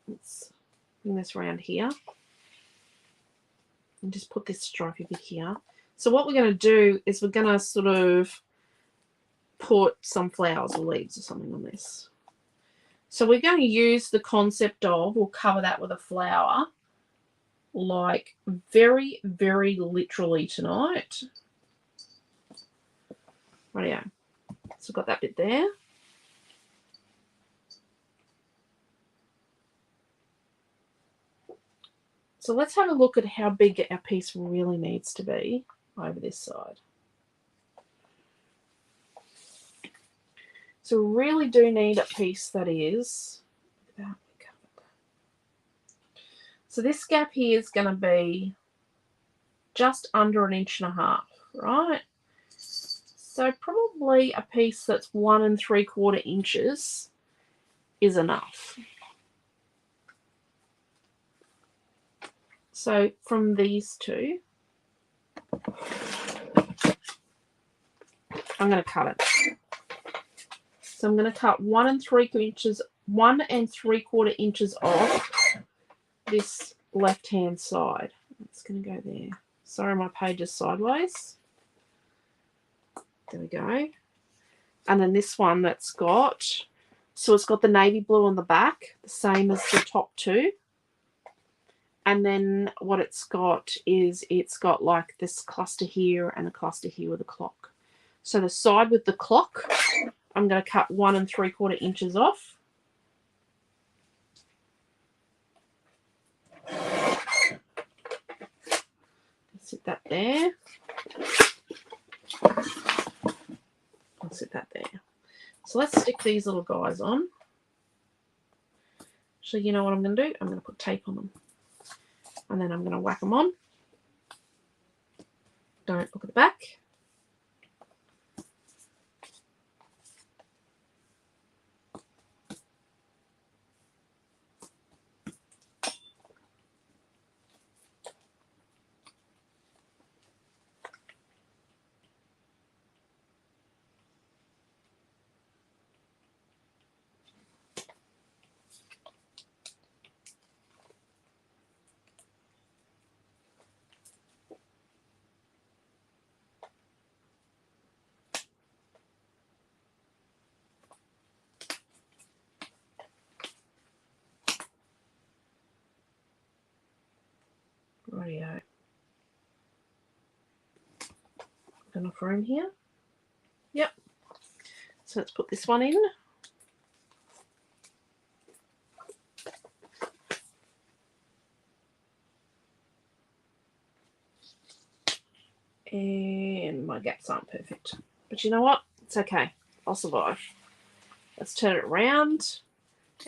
Let's bring this around here and just put this stripy bit here. So what we're going to do is we're going to sort of put some flowers or leaves or something on this. So we're going to use the concept of, we'll cover that with a flower, like very, very literally tonight. Rightio. So I've got that bit there. So let's have a look at how big our piece really needs to be over this side. So we really do need a piece that is, so this gap here is going to be just under 1.5 inches, right? So probably a piece that's 1 3/4 inches is enough. So from these two, I'm going to cut it. So I'm going to cut 1 3/4 inches, 1 3/4 inches off this left-hand side. It's going to go there. Sorry, my page is sideways. There we go. And then this one that's got, so it's got the navy blue on the back, the same as the top two. And then what it's got is it's got like this cluster here and a cluster here with a clock. So the side with the clock, I'm going to cut 1 3/4 inches off. Sit that there. I'll sit that there. So let's stick these little guys on. So you know what I'm going to do? I'm going to put tape on them. And then I'm going to whack them on. Don't look at the back. Rightio. Got enough room here? Yep. So let's put this one in. And my gaps aren't perfect. But you know what? It's okay. I'll survive. Let's turn it around.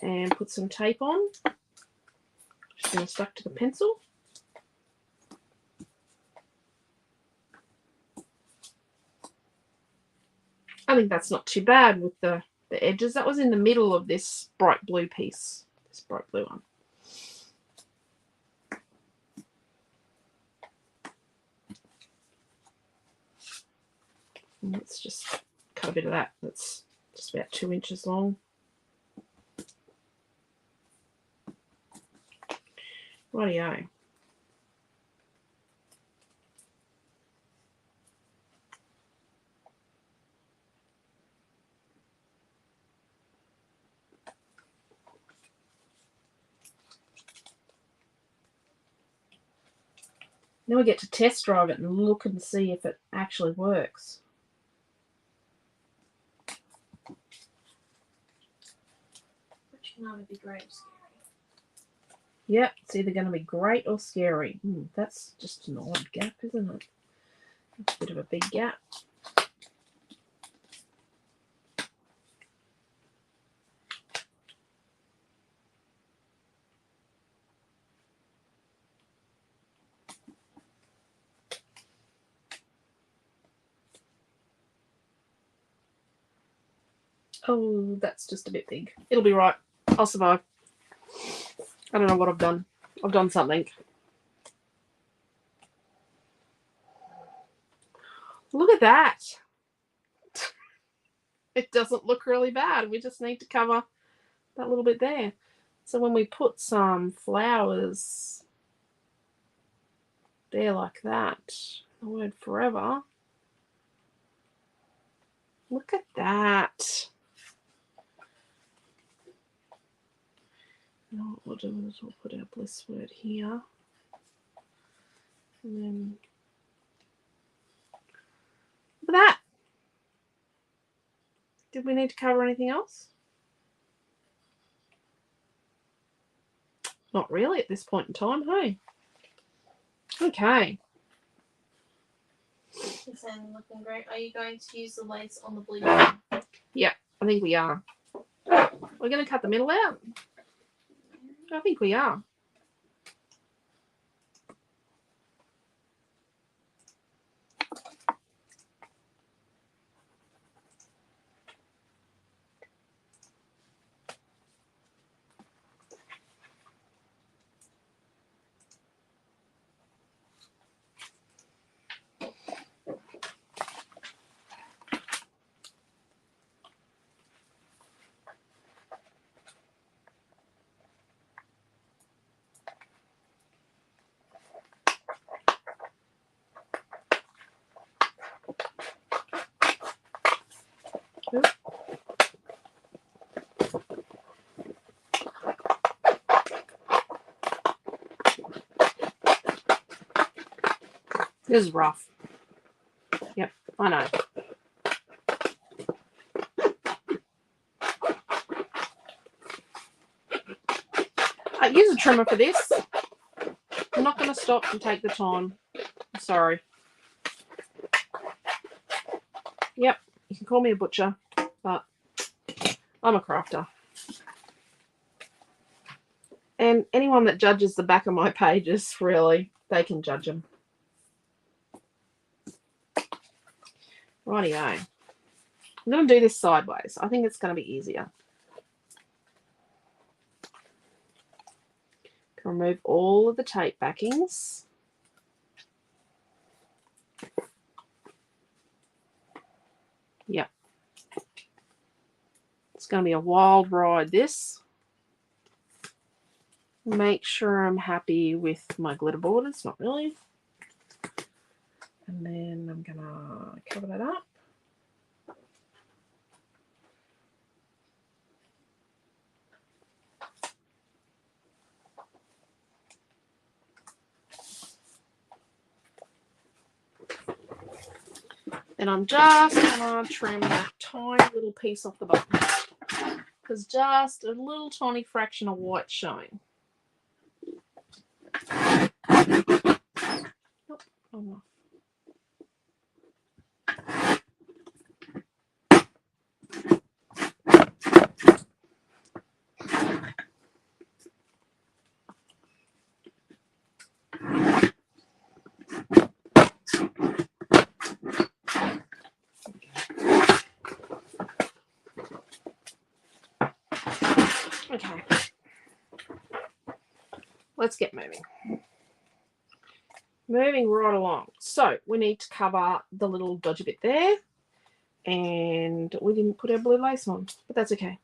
and put some tape on. Just going to stuck to the pencil. I think that's not too bad with the edges. That was in the middle of this bright blue piece, this bright blue one. And let's just cut a bit of that. That's just about 2 inches long. Rightio. Now we get to test drive it and look and see if it actually works. Which can either be great or scary. Yep, it's either going to be great or scary. That's just an odd gap, isn't it? That's a bit of a big gap. Oh, that's just a bit big. It'll be right. I'll survive. I don't know what I've done. I've done something. Look at that. It doesn't look really bad. We just need to cover that little bit there. So when we put some flowers there like that, the word forever, look at that. Now what we'll do is we'll put our bliss word here. And then look at that. Did we need to cover anything else? Not really at this point in time, hey? Okay. This end looking great. Are you going to use the lace on the blue one? Yeah, I think we are. We're going to cut the middle out. I think we are. This is rough. Yep, I know. Use a trimmer for this. I'm not going to stop and take the time. Sorry. Yep, you can call me a butcher, but I'm a crafter. And anyone that judges the back of my pages, really, they can judge them. Rightio. I'm going to do this sideways. I think it's going to be easier. Remove all of the tape backings. Yep. It's going to be a wild ride, this. Make sure I'm happy with my glitter borders. Not really. And then I'm going to cover that up. And I'm just going to trim that tiny little piece off the bottom. Because just a little tiny fraction of white's showing. Oh, no. Okay. Let's get moving. Moving right along. So we need to cover the little dodgy bit there. And we didn't put our blue lace on, but that's okay.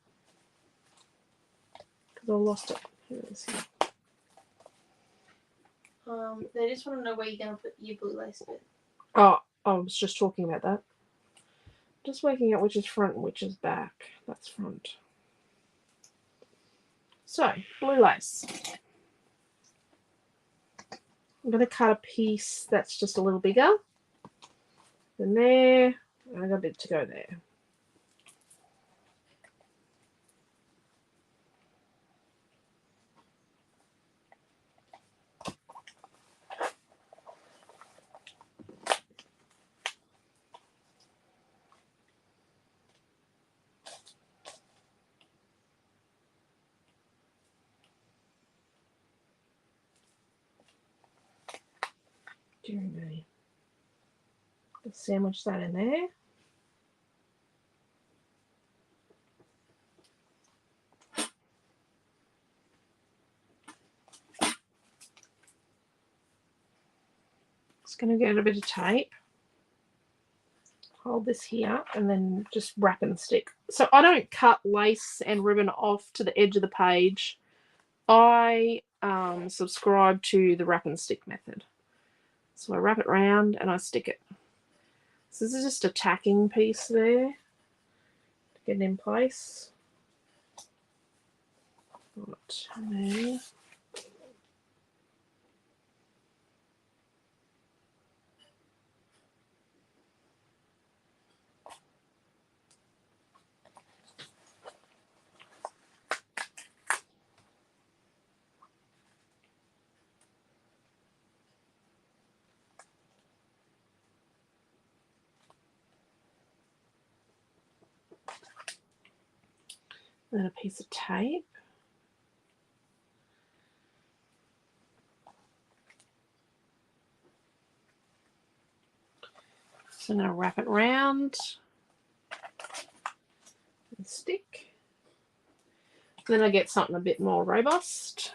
Because I lost it. Here it is. They just want to know where you're going to put your blue lace bit. Oh, I was just talking about that. Just working out which is front and which is back. That's front. So, blue lace. I'm going to cut a piece that's just a little bigger than there. And I got a bit to go there. Let's sandwich that in there. Just going to get a bit of tape. Hold this here and then just wrap and stick. So I don't cut lace and ribbon off to the edge of the page. I subscribe to the wrap and stick method. So I wrap it round and I stick it. So this is just a tacking piece there to get it in place. Right, and then a piece of tape. So I'm going to wrap it round and stick. Then I get something a bit more robust.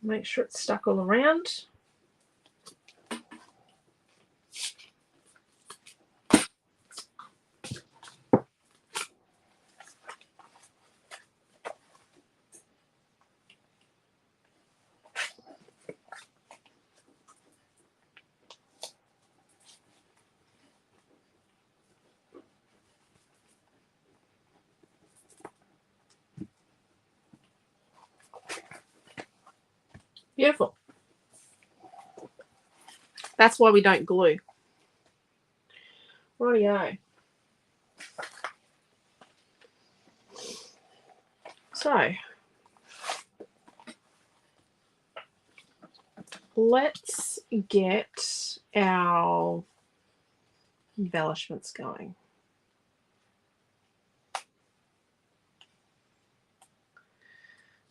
Make sure it's stuck all around. Beautiful. That's why we don't glue. Rightio. So, let's get our embellishments going.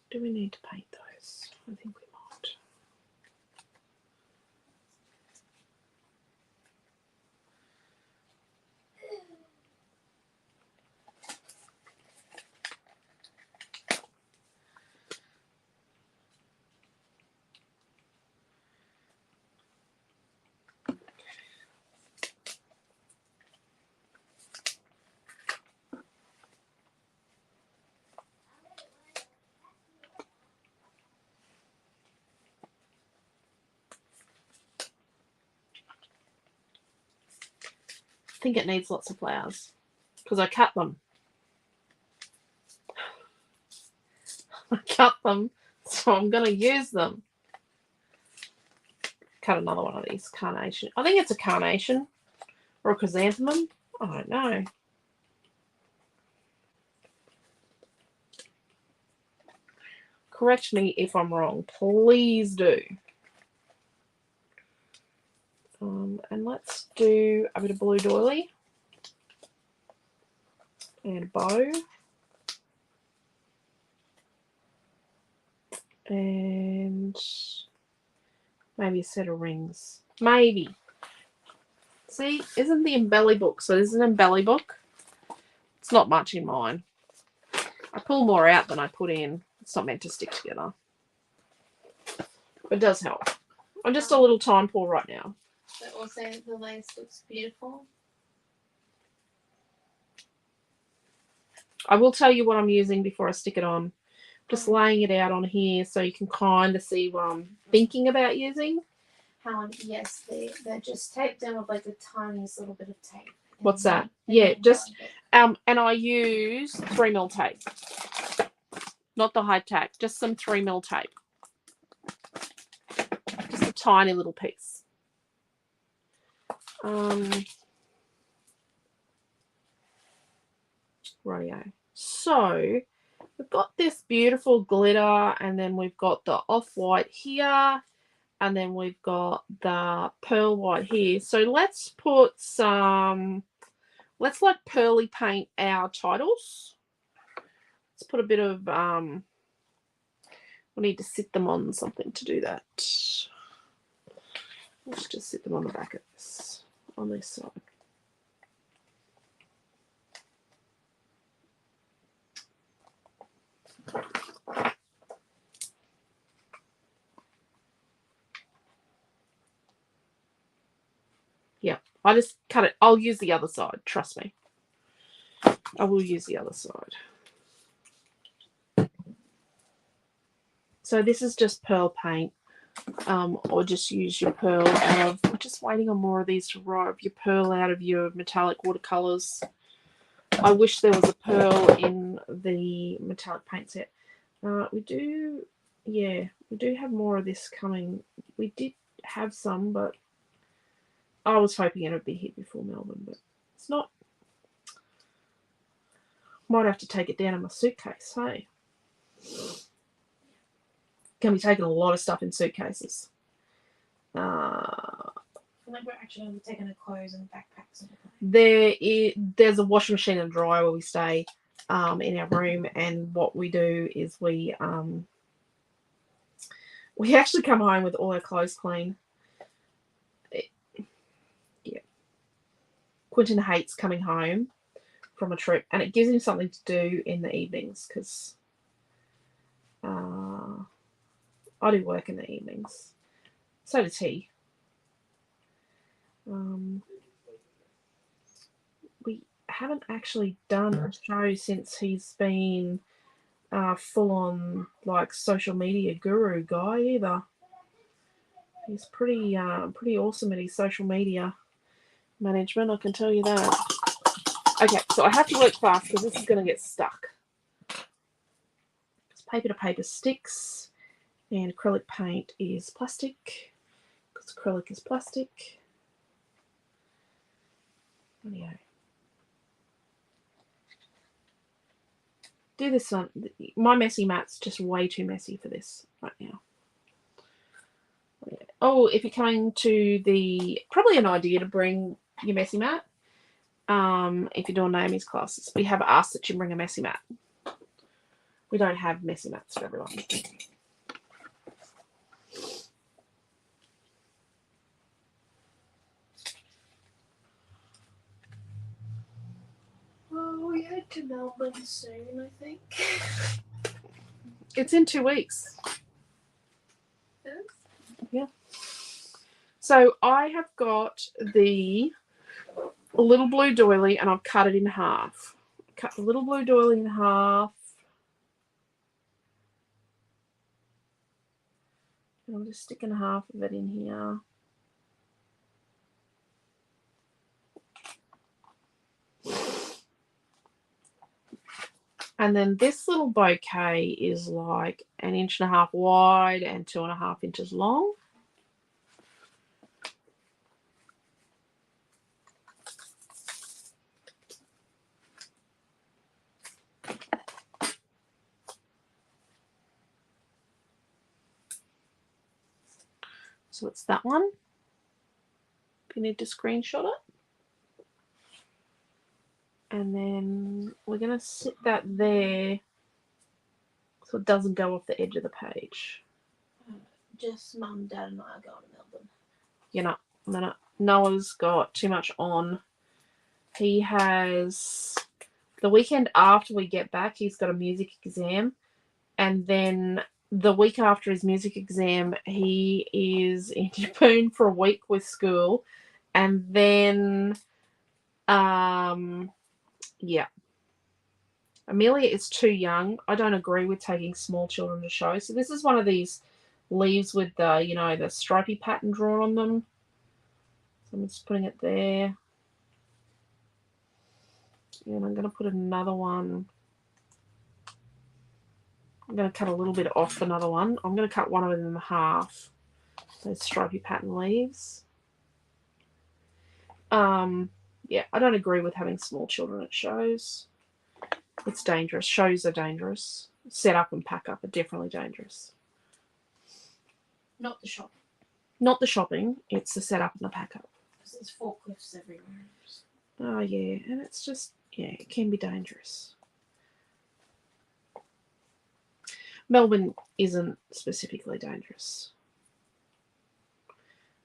Do we need to paint those? I think we might. I think it needs lots of flowers because I cut them. I cut them, so I'm going to use them. Cut another one of these. Carnation. I think it's a carnation or a chrysanthemum. I don't know. Correct me if I'm wrong. Please do. And let's do a bit of blue doily and a bow. And maybe a set of rings. Maybe. See, isn't the embelly book? So there's an embelly book. It's not much in mine. I pull more out than I put in. It's not meant to stick together. But it does help. I'm just a little time poor right now. But also the lace looks beautiful. I will tell you what I'm using before I stick it on. Just laying it out on here so you can kind of see what I'm thinking about using. Helen, yes, they're just taped down with like the tiniest little bit of tape. What's that? Yeah, just and I use 3mm tape. Not the high tack, just some 3mm tape. Just a tiny little piece. Rightio. So we've got this beautiful glitter, and then we've got the off-white here, and then we've got the pearl white here. So let's put some, let's like pearly paint our titles. Let's put a bit of, we need to sit them on something to do that. Let's just sit them on the back of this, on this side. Yeah, I just cut it. I'll use the other side. Trust me. I will use the other side. So this is just pearl paint, or just use your pearl out of, we're just waiting on more of these to arrive, your pearl out of your metallic watercolors. I wish there was a pearl in the metallic paint set. We do have more of this coming. We did have some, but I was hoping it would be here before Melbourne, but it's not. Might have to take it down in my suitcase, hey? Can be taking a lot of stuff in suitcases. I think we're actually going to be taking our clothes and backpacks. There's a washing machine and dryer where we stay in our room, and what we do is we actually come home with all our clothes clean. Yeah. Quentin hates coming home from a trip, and it gives him something to do in the evenings because I do work in the evenings. So does he. We haven't actually done a show since he's been full on like social media guru guy either. He's pretty awesome at his social media management, I can tell you that. Okay, so I have to work fast because this is going to get stuck. Paper to paper sticks, and acrylic paint is plastic because acrylic is plastic. Yeah. Do this one. My messy mat's just way too messy for this right now. Oh, if you're coming to the, probably an idea to bring your messy mat. If you're doing Naomi's classes, we have asked that you bring a messy mat. We don't have messy mats for everyone. Oh, we head to Melbourne soon, I think. It's in 2 weeks. Yes. Yeah. So I have got the little blue doily, and I've cut it in half. Cut the little blue doily in half. And I'm just sticking half of it in here. And then this little bouquet is like 1.5 inches wide and 2.5 inches long. So it's that one. If you need to screenshot it. And then we're going to sit that there so it doesn't go off the edge of the page. Just Mum, Dad, and I are going to Melbourne. You're not. Noah's got too much on. He has the weekend after we get back, he's got a music exam, and then the week after his music exam, he is in Japan for a week with school, and then yeah. Amelia is too young. I don't agree with taking small children to show. So this is one of these leaves with the, you know, the stripy pattern drawn on them. So I'm just putting it there. And I'm going to put another one. I'm going to cut a little bit off another one. I'm going to cut one of them in half. Those stripy pattern leaves. Yeah, I don't agree with having small children at shows. It's dangerous. Shows are dangerous. Set up and pack up are definitely dangerous. Not the shopping. Not the shopping. It's the setup and the pack up. Because there's forklifts everywhere. Oh, yeah. And it's just, yeah, it can be dangerous. Melbourne isn't specifically dangerous.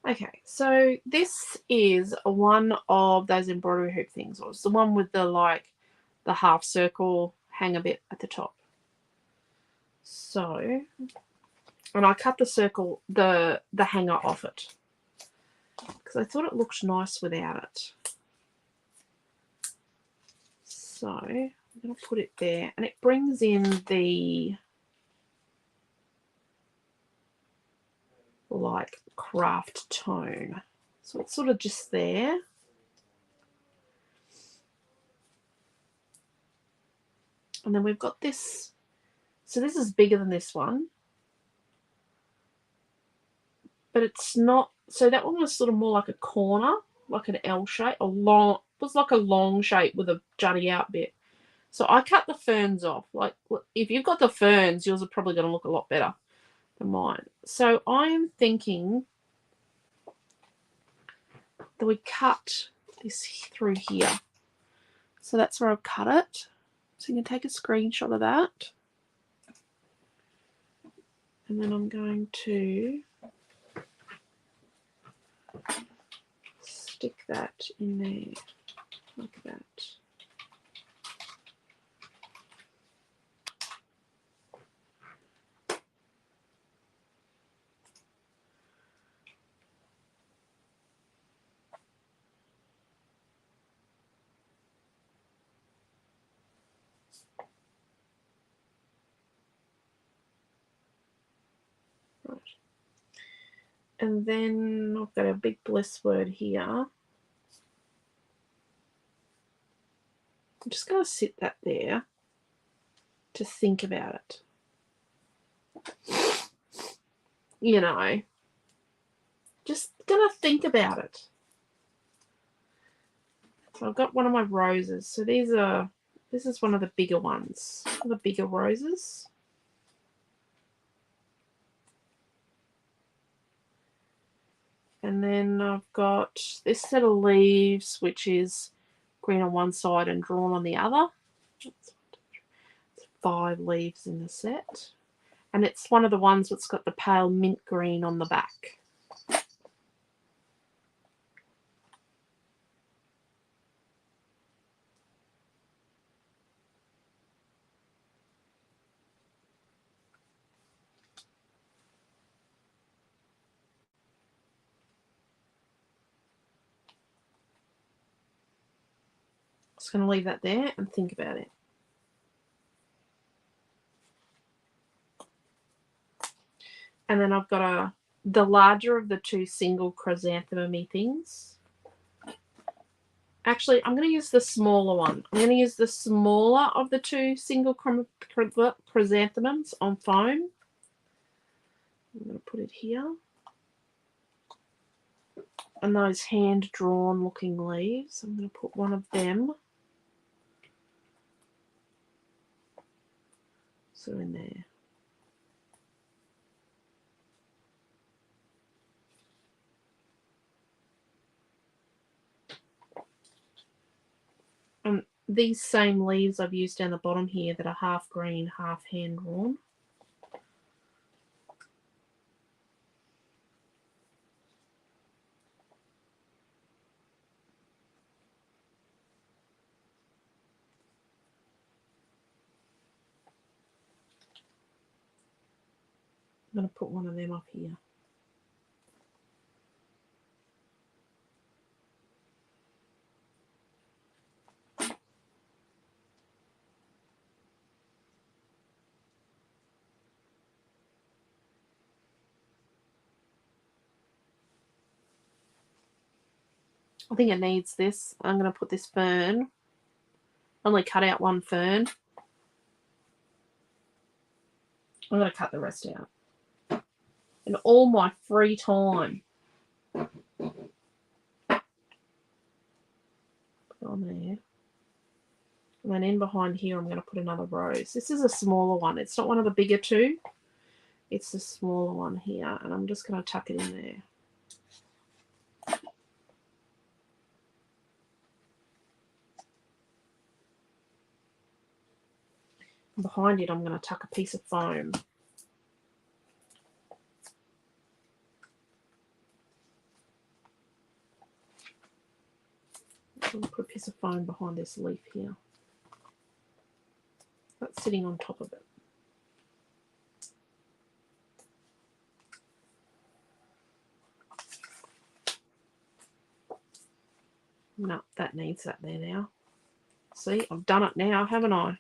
Okay, so this is one of those embroidery hoop things. Or it's the one with the, like, the half circle hanger bit at the top. So, and I cut the circle, the hanger off it. Because I thought it looked nice without it. So, I'm going to put it there. And it brings in the, like, craft tone. So it's sort of just there. And then we've got this. So this is bigger than this one. But it's not. So that one was sort of more like a corner, like an L shape. A long, it was like a long shape with a jutty out bit. So I cut the ferns off. Like, if you've got the ferns, yours are probably going to look a lot better than mine. So I'm thinking that we cut this through here. So that's where I've cut it. So you can take a screenshot of that. And then I'm going to stick that in there like that. Right. And then I've got a big bliss word here. I'm just going to sit that there to think about it. You know, just going to think about it. So I've got one of my roses. So this is one of the bigger ones, the bigger roses. And then I've got this set of leaves, which is green on one side and drawn on the other. It's 5 leaves in the set. And it's one of the ones that's got the pale mint green on the back. Just going to leave that there and think about it. And then I've got the larger of the 2 single chrysanthemum-y things. Actually, I'm going to use the smaller one. I'm going to use the smaller of the 2 single chrysanthemums on foam. I'm going to put it here. And those hand-drawn looking leaves, I'm going to put one of them. So in there. And these same leaves I've used down the bottom here that are half green, half hand-drawn. I'm going to put one of them up here. I think it needs this. I'm going to put this fern. Only cut out one fern. I'm going to cut the rest out. In all my free time. Put it on there. And then in behind here, I'm going to put another rose. This is a smaller one. It's not one of the bigger two. It's the smaller one here. And I'm just going to tuck it in there. Behind it, I'm going to tuck a piece of foam. I'm going to put a piece of foam behind this leaf here. That's sitting on top of it. No, that needs that there now. See, I've done it now, haven't I?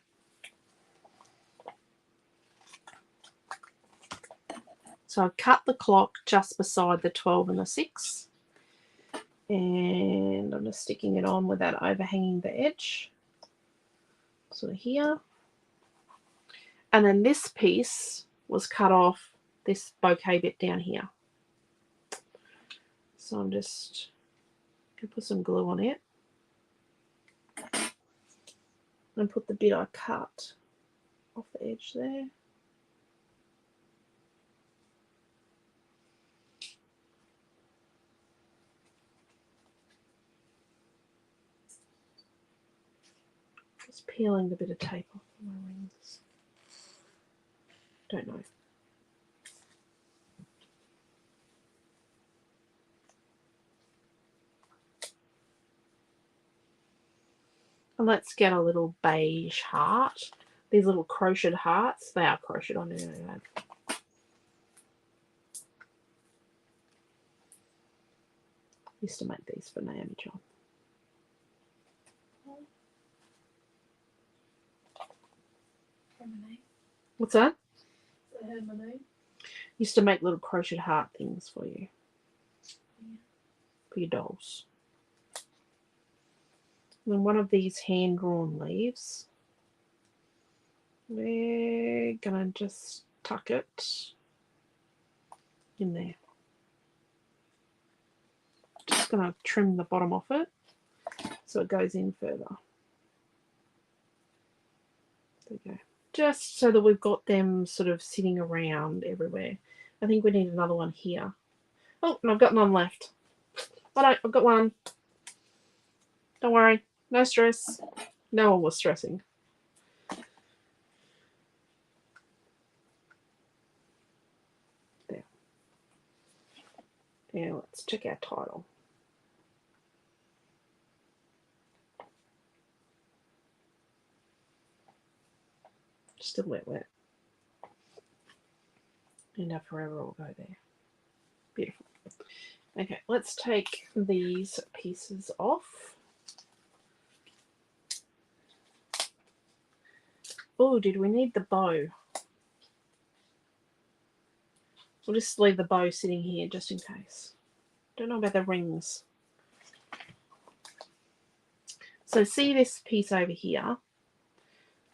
So I cut the clock just beside the 12 and the 6. And I'm just sticking it on without overhanging the edge. Sort of here. And then this piece was cut off this bouquet bit down here. So I'm just going to put some glue on it. And put the bit I cut off the edge there. Just peeling the bit of tape off my rings. Don't know. And let's get a little beige heart. These little crocheted hearts. They are crocheted on there. Used to make these for Naomi John. What's that? Used to make little crocheted heart things for you. Yeah. For your dolls. And then one of these hand-drawn leaves. We're going to just tuck it in there. Just going to trim the bottom off it so it goes in further. There we go. Just so that we've got them sort of sitting around everywhere. I think we need another one here. Oh, and I've got none left. Oh no, I've got one. Don't worry. No stress. No one was stressing. There. Now let's check our title. Still wet, wet. And our forever will go there. Beautiful. Okay, let's take these pieces off. Oh, did we need the bow? We'll just leave the bow sitting here just in case. Don't know about the rings. So see this piece over here?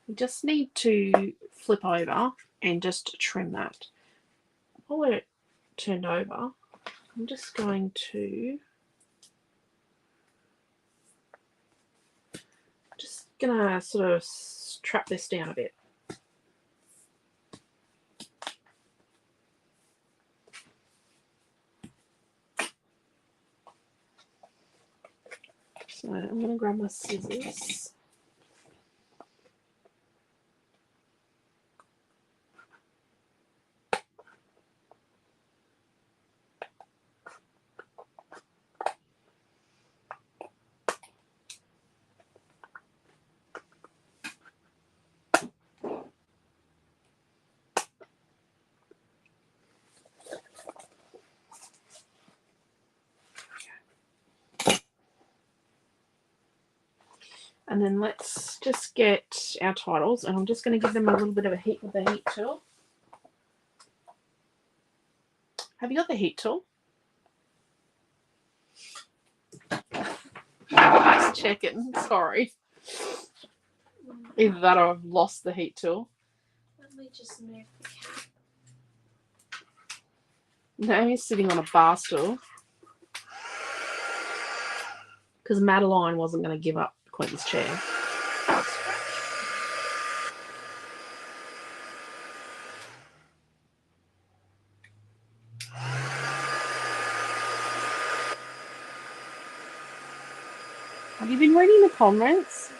We just need to flip over and just trim that. While we're turned over, I'm just going to sort of trap this down a bit. So I'm going to grab my scissors. And then let's just get our titles, and I'm just going to give them a little bit of a heat with the heat tool. Have you got the heat tool? Just checking. Sorry. Either that or I've lost the heat tool. Let me just move the cat. Naomi's sitting on a bar stool because Madeline wasn't going to give up Quentin's chair. Have you been reading the comments?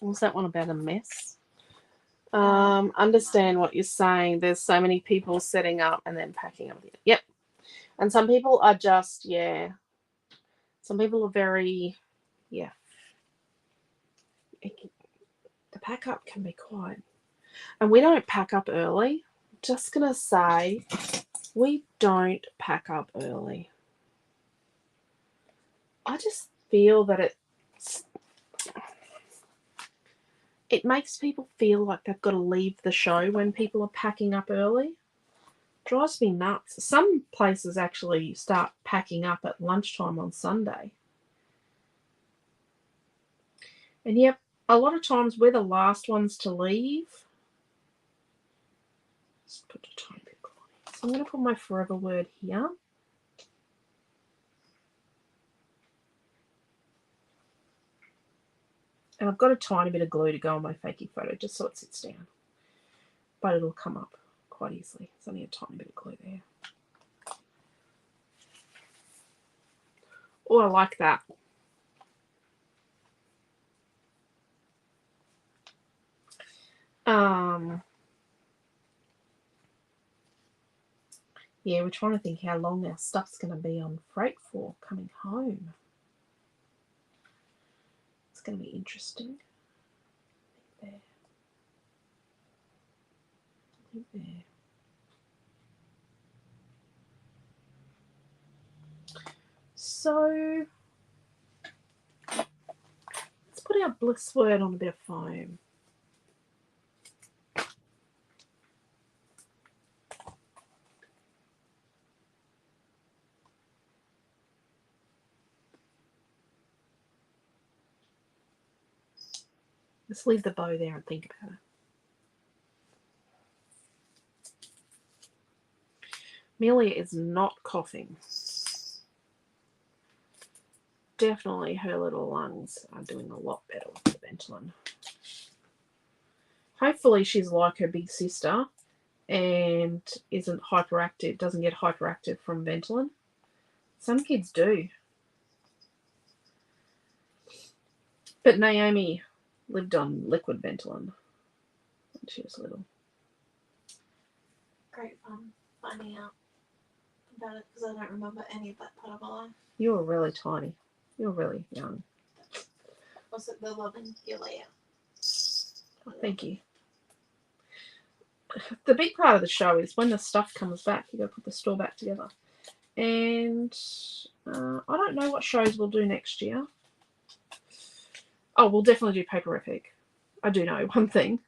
Was that one about a mess? Understand what you're saying. There's so many people setting up and then packing up. Yep. And some people are just, yeah. Some people are very, yeah. The pack up can be quite. And we don't pack up early. Just going to say, we don't pack up early. I just feel that it makes people feel like they've got to leave the show when people are packing up early. Drives me nuts. Some places actually start packing up at lunchtime on Sunday. And yep, a lot of times we're the last ones to leave. Let's put a tiny bit of glue. So I'm going to put my forever word here. And I've got a tiny bit of glue to go on my faking photo just so it sits down. But it'll come up quite easily. There's only a tiny bit of glue there. Oh, I like that. Yeah, we're trying to think how long our stuff's going to be on freight for coming home. It's going to be interesting. There. There. So let's put our bliss word on a bit of foam. Let's leave the bow there and think about it. Amelia is not coughing. Definitely her little lungs are doing a lot better with the Ventolin. Hopefully she's like her big sister and isn't hyperactive, doesn't get hyperactive from Ventolin. Some kids do. But Naomi lived on liquid Ventolin when she was little. Great fun finding out about it because I don't remember any of that part of my life. You were really tiny. You were really young. Was it the loving your layer? Oh, thank you. The big part of the show is when the stuff comes back, you got to put the store back together. And I don't know what shows we'll do next year. Oh, we'll definitely do Paperific. I do know one thing.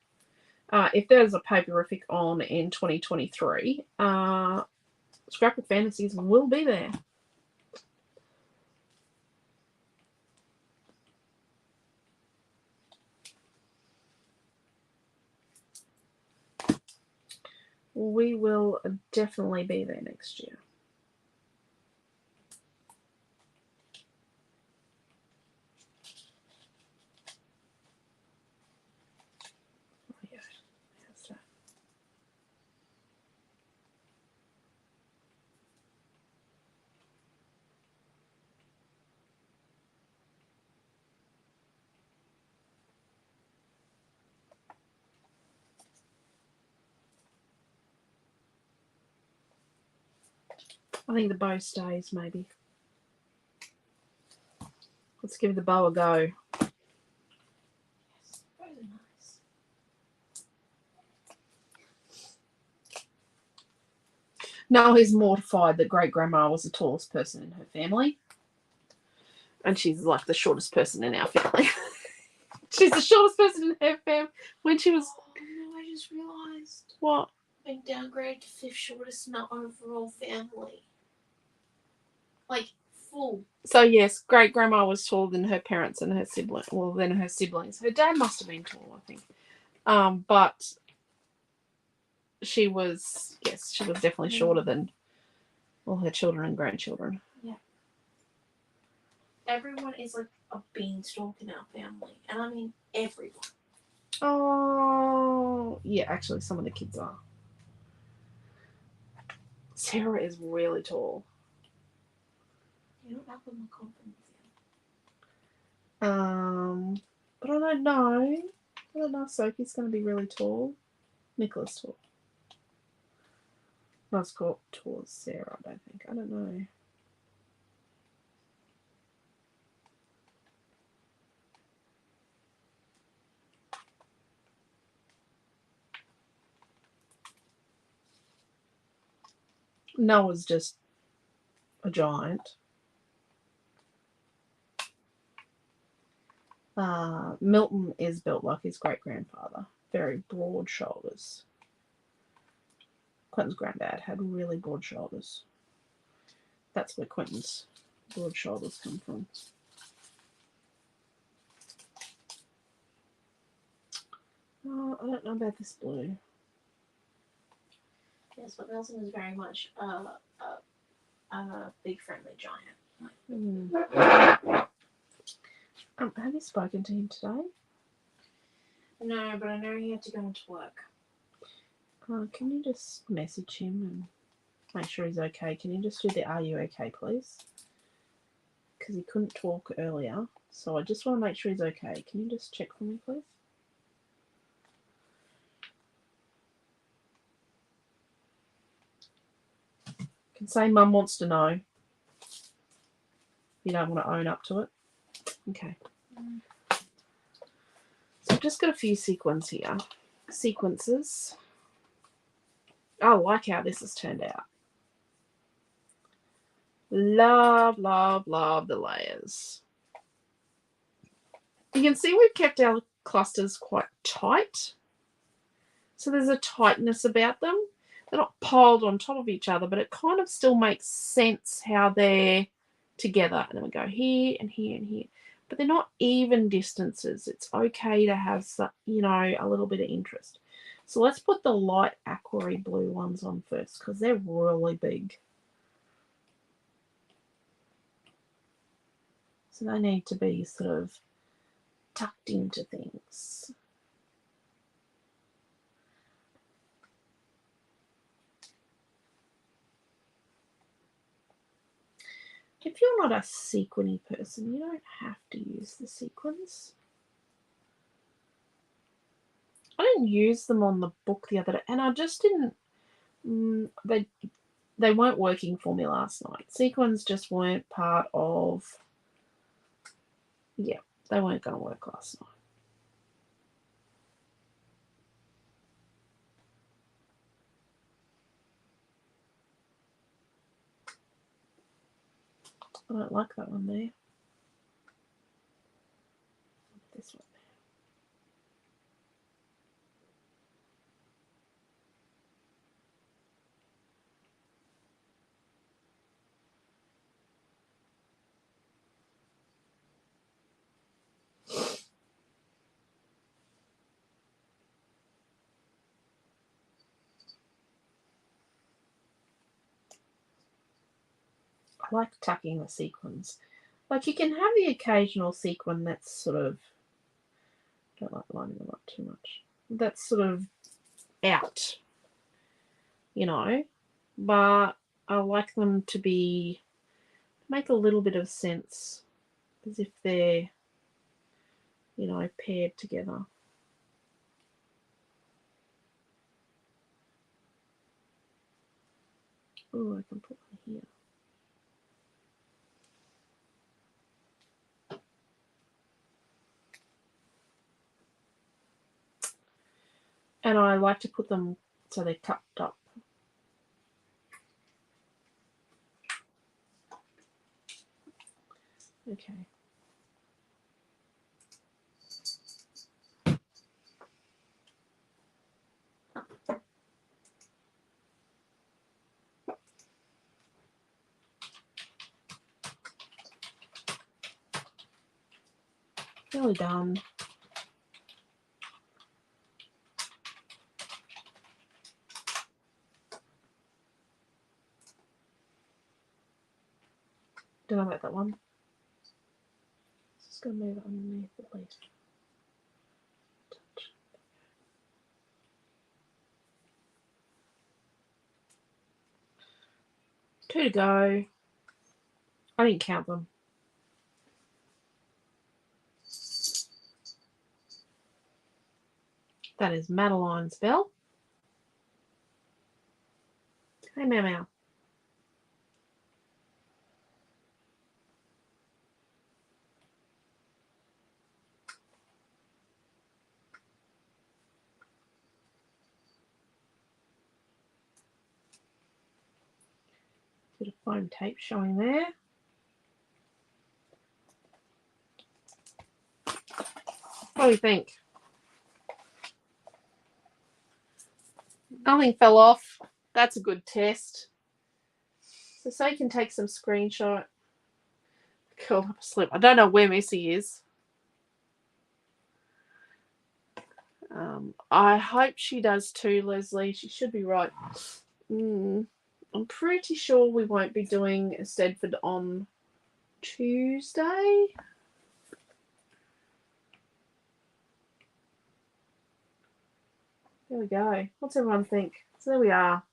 If there's a Paperific on in 2023, Scrapbook Fantasies will be there. We will definitely be there next year. Oh, yeah. How's that? I think the bow stays, maybe. Let's give the bow a go. nice. Noah is mortified that great grandma was the tallest person in her family. And she's like the shortest person in our family. She's the shortest person in her family. When she was. Oh no, I just realised. What? Being downgraded to 5th shortest in our overall family. Like, full. So, yes, great grandma was taller than her parents and her siblings. Well, than her siblings. Her dad must have been tall, I think. But she was, yes, she was definitely shorter than all her children and grandchildren. Yeah. Everyone is like a beanstalk in our family. And I mean everyone. Oh, yeah, actually, some of the kids are. Sarah is really tall. You don't have my confidence But I don't know. I don't know if Sophie's going to be really tall. Nicola's tall. Not as tall as Sarah, I don't think. I don't know. Noah's just a giant. Milton is built like his great-grandfather. Very broad shoulders. Quentin's granddad had really broad shoulders. That's where Quentin's broad shoulders come from. Oh, I don't know about this blue. Yes, but Nelson is very much a big friendly giant. Have you spoken to him today? No, but I know he had to go into work. Can you just message him and make sure he's okay? Can you just do the "Are you okay," please? Because he couldn't talk earlier, so I just want to make sure he's okay. Can you just check for me, please? You can say Mum wants to know. You don't want to own up to it. Okay. So I've just got a few sequences. I like how this has turned out. Love, love, love the layers. You can see we've kept our clusters quite tight. So there's a tightness about them. They're not piled on top of each other, but it kind of still makes sense how they're together. And then we go here and here and here. But they're not even distances. It's okay to have, you know, a little bit of interest. So let's put the light aqua blue ones on first because they're really big. So they need to be sort of tucked into things. If you're not a sequiny person, you don't have to use the sequins. I didn't use them on the book the other day, and I just didn't. They weren't working for me last night. Sequins just weren't part of. Yeah, they weren't going to work last night. I don't like that one there. This one. I like tucking the sequins. Like you can have the occasional sequin that's sort of, don't like lining them up too much. That's sort of out, you know, but I like them to be, make a little bit of sense as if they're, you know, paired together. Oh, I can put one here. And I like to put them so they're cupped up. Okay. Nearly done. Don't know about that one. Just going to move it underneath at least. Touch. Two to go. I didn't count them. That is Madeline's bell. Hey, meow meow. Bit of foam tape showing there. What do you think? Nothing fell off. That's a good test. So you can take some screenshot. Curled up asleep. I don't know where Missy is. I hope she does too, Leslie. She should be right. I'm pretty sure we won't be doing Stedford on Tuesday. There we go. What's everyone think? So there we are.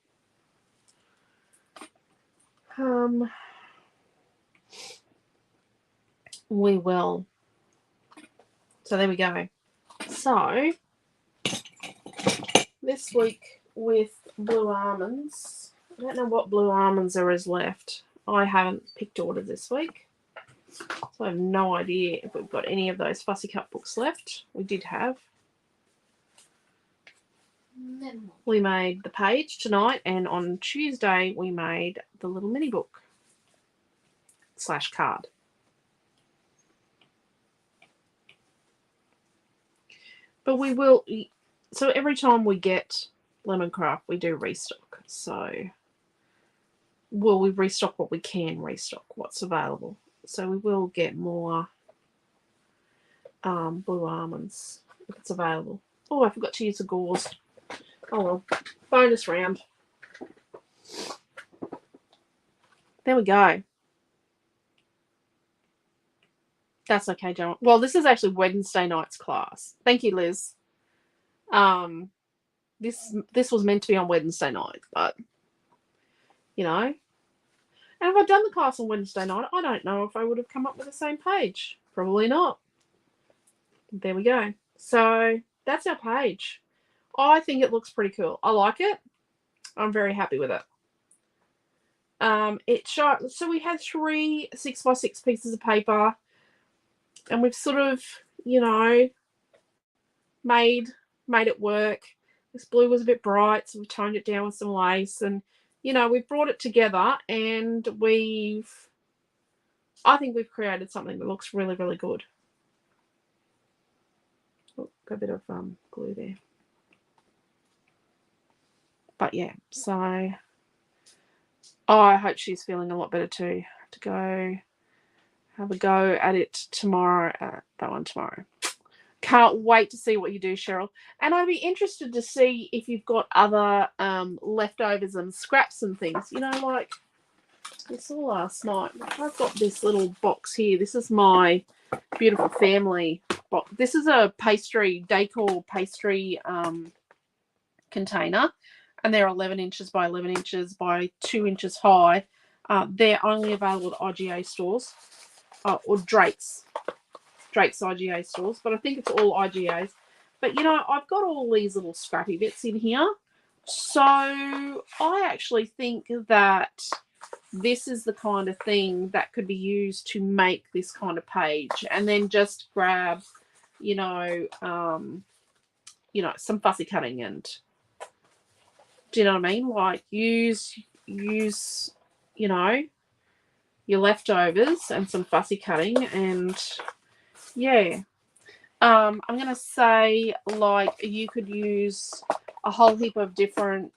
We will. So there we go. So this week with Blue Almonds, I don't know what Blue Almonds there is left. I haven't picked order this week, so I have no idea if we've got any of those Fussy Cut books left. We did have. We made the page tonight, and on Tuesday we made the little mini book / card. But we will, so every time we get Lemoncraft, we do restock. So, well, we restock what we can restock, what's available. So we will get more Blue Almonds if it's available. Oh, I forgot to use the gauze. Oh well, bonus round. There we go. That's okay, John. Well, this is actually Wednesday night's class. Thank you, Liz. This was meant to be on Wednesday night, but you know. And if I'd done the class on Wednesday night, I don't know if I would have come up with the same page. Probably not. There we go. So that's our page. I think it looks pretty cool. I like it. I'm very happy with it. So we had 3 6x6 pieces of paper, and we've sort of, you know, made it work. This blue was a bit bright, so we've toned it down with some lace, and you know, we've brought it together, and I think we've created something that looks really, really good. Oh, got a bit of glue there. But yeah, so I hope she's feeling a lot better too. To go have a go at it tomorrow. That one tomorrow. Can't wait to see what you do, Cheryl. And I'd be interested to see if you've got other leftovers and scraps and things. You know, like we saw last night. I've got this little box here. This is my beautiful family box. This is a pastry, decor pastry container. And they're 11 inches by 11 inches by 2 inches high. They're only available at IGA stores or Drake's IGA stores, but I think it's all IGAs. But, you know, I've got all these little scrappy bits in here. So I actually think that this is the kind of thing that could be used to make this kind of page, and then just grab, you know, you know, some fussy cutting. And do you know what I mean? Like use, you know, your leftovers and some fussy cutting. And yeah, I'm going to say, like, you could use a whole heap of different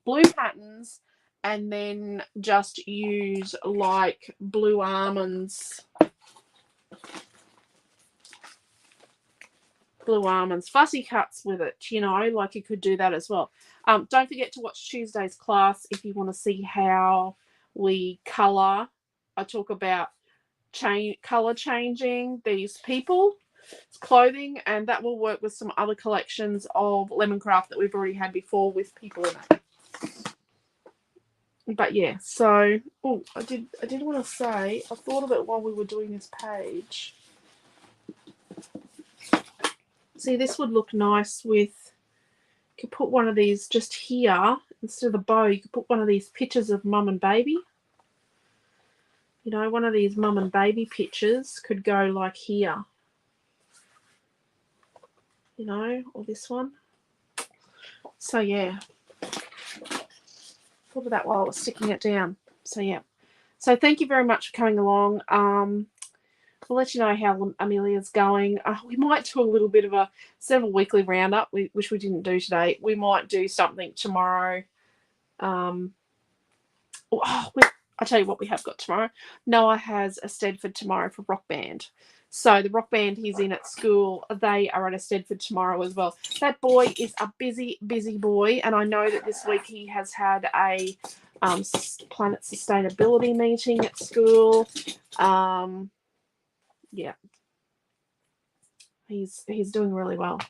blue patterns and then just use, like, blue almonds fussy cuts with it, you know, like you could do that as well. Don't forget to watch Tuesday's class if you want to see how we colour. I talk about colour changing these people clothing, and that will work with some other collections of Lemoncraft that we've already had before with people in it. But yeah, so I did want to say, I thought of it while we were doing this page. See, this would look nice with, you could put one of these just here instead of the bow. You could put one of these pictures of mum and baby. You know, one of these mum and baby pictures could go like here. You know, or this one. So yeah, thought of that while I was sticking it down. So yeah, so thank you very much for coming along. We'll let you know how Amelia's going. We might do a little bit of a weekly roundup, which we didn't do today. We might do something tomorrow. I'll tell you what we have got tomorrow. Noah has a Stedford tomorrow for rock band. So the rock band he's in at school, they are at a Stedford tomorrow as well. That boy is a busy, busy boy. And I know that this week he has had a planet sustainability meeting at school. Yeah. He's doing really well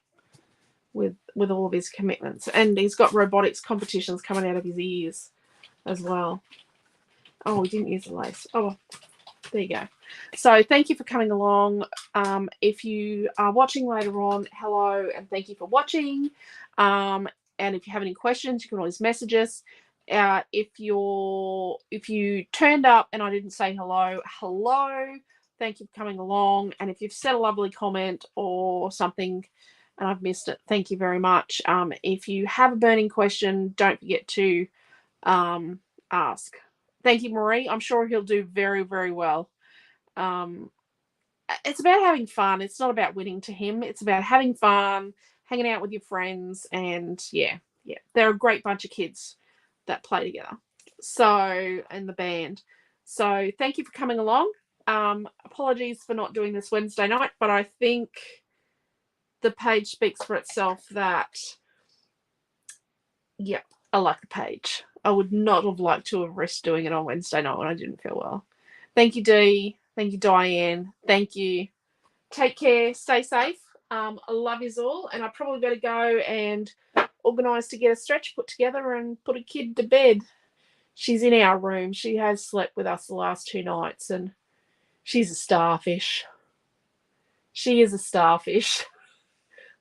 with all of his commitments. And he's got robotics competitions coming out of his ears as well. Oh, we didn't use the lace. Oh, well, there you go. So thank you for coming along. If you are watching later on, hello and thank you for watching. And if you have any questions, you can always message us. If you turned up and I didn't say hello, thank you for coming along. And if you've said a lovely comment or something and I've missed it, thank you very much. If you have a burning question, don't forget to ask. Thank you, Marie. I'm sure he'll do very, very well. It's about having fun. It's not about winning to him. It's about having fun, hanging out with your friends, and yeah. They're a great bunch of kids that play together. So, and the band. So thank you for coming along. Apologies for not doing this Wednesday night, but I think the page speaks for itself that, yeah, I like the page. I would not have liked to have risked doing it on Wednesday night when I didn't feel well. Thank you, Dee. Thank you, Diane. Thank you. Take care. Stay safe. I love yous all. And I probably better go and organise to get a stretch put together and put a kid to bed. She's in our room. She has slept with us the last 2 nights and she's a starfish. She is a starfish.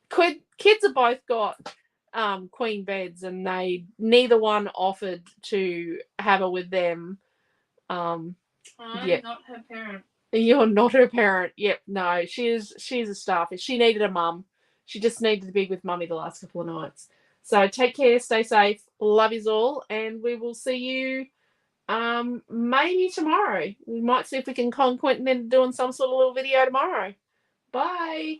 Kids have both got queen beds and neither one offered to have her with them. I'm not her parent. You're not her parent. Yep, no, she's a starfish. She needed a mum. She just needed to be with mummy the last couple of nights. So take care, stay safe, love yous all, and we will see you maybe tomorrow. We might see if we can con Quentin into doing some sort of little video tomorrow. Bye.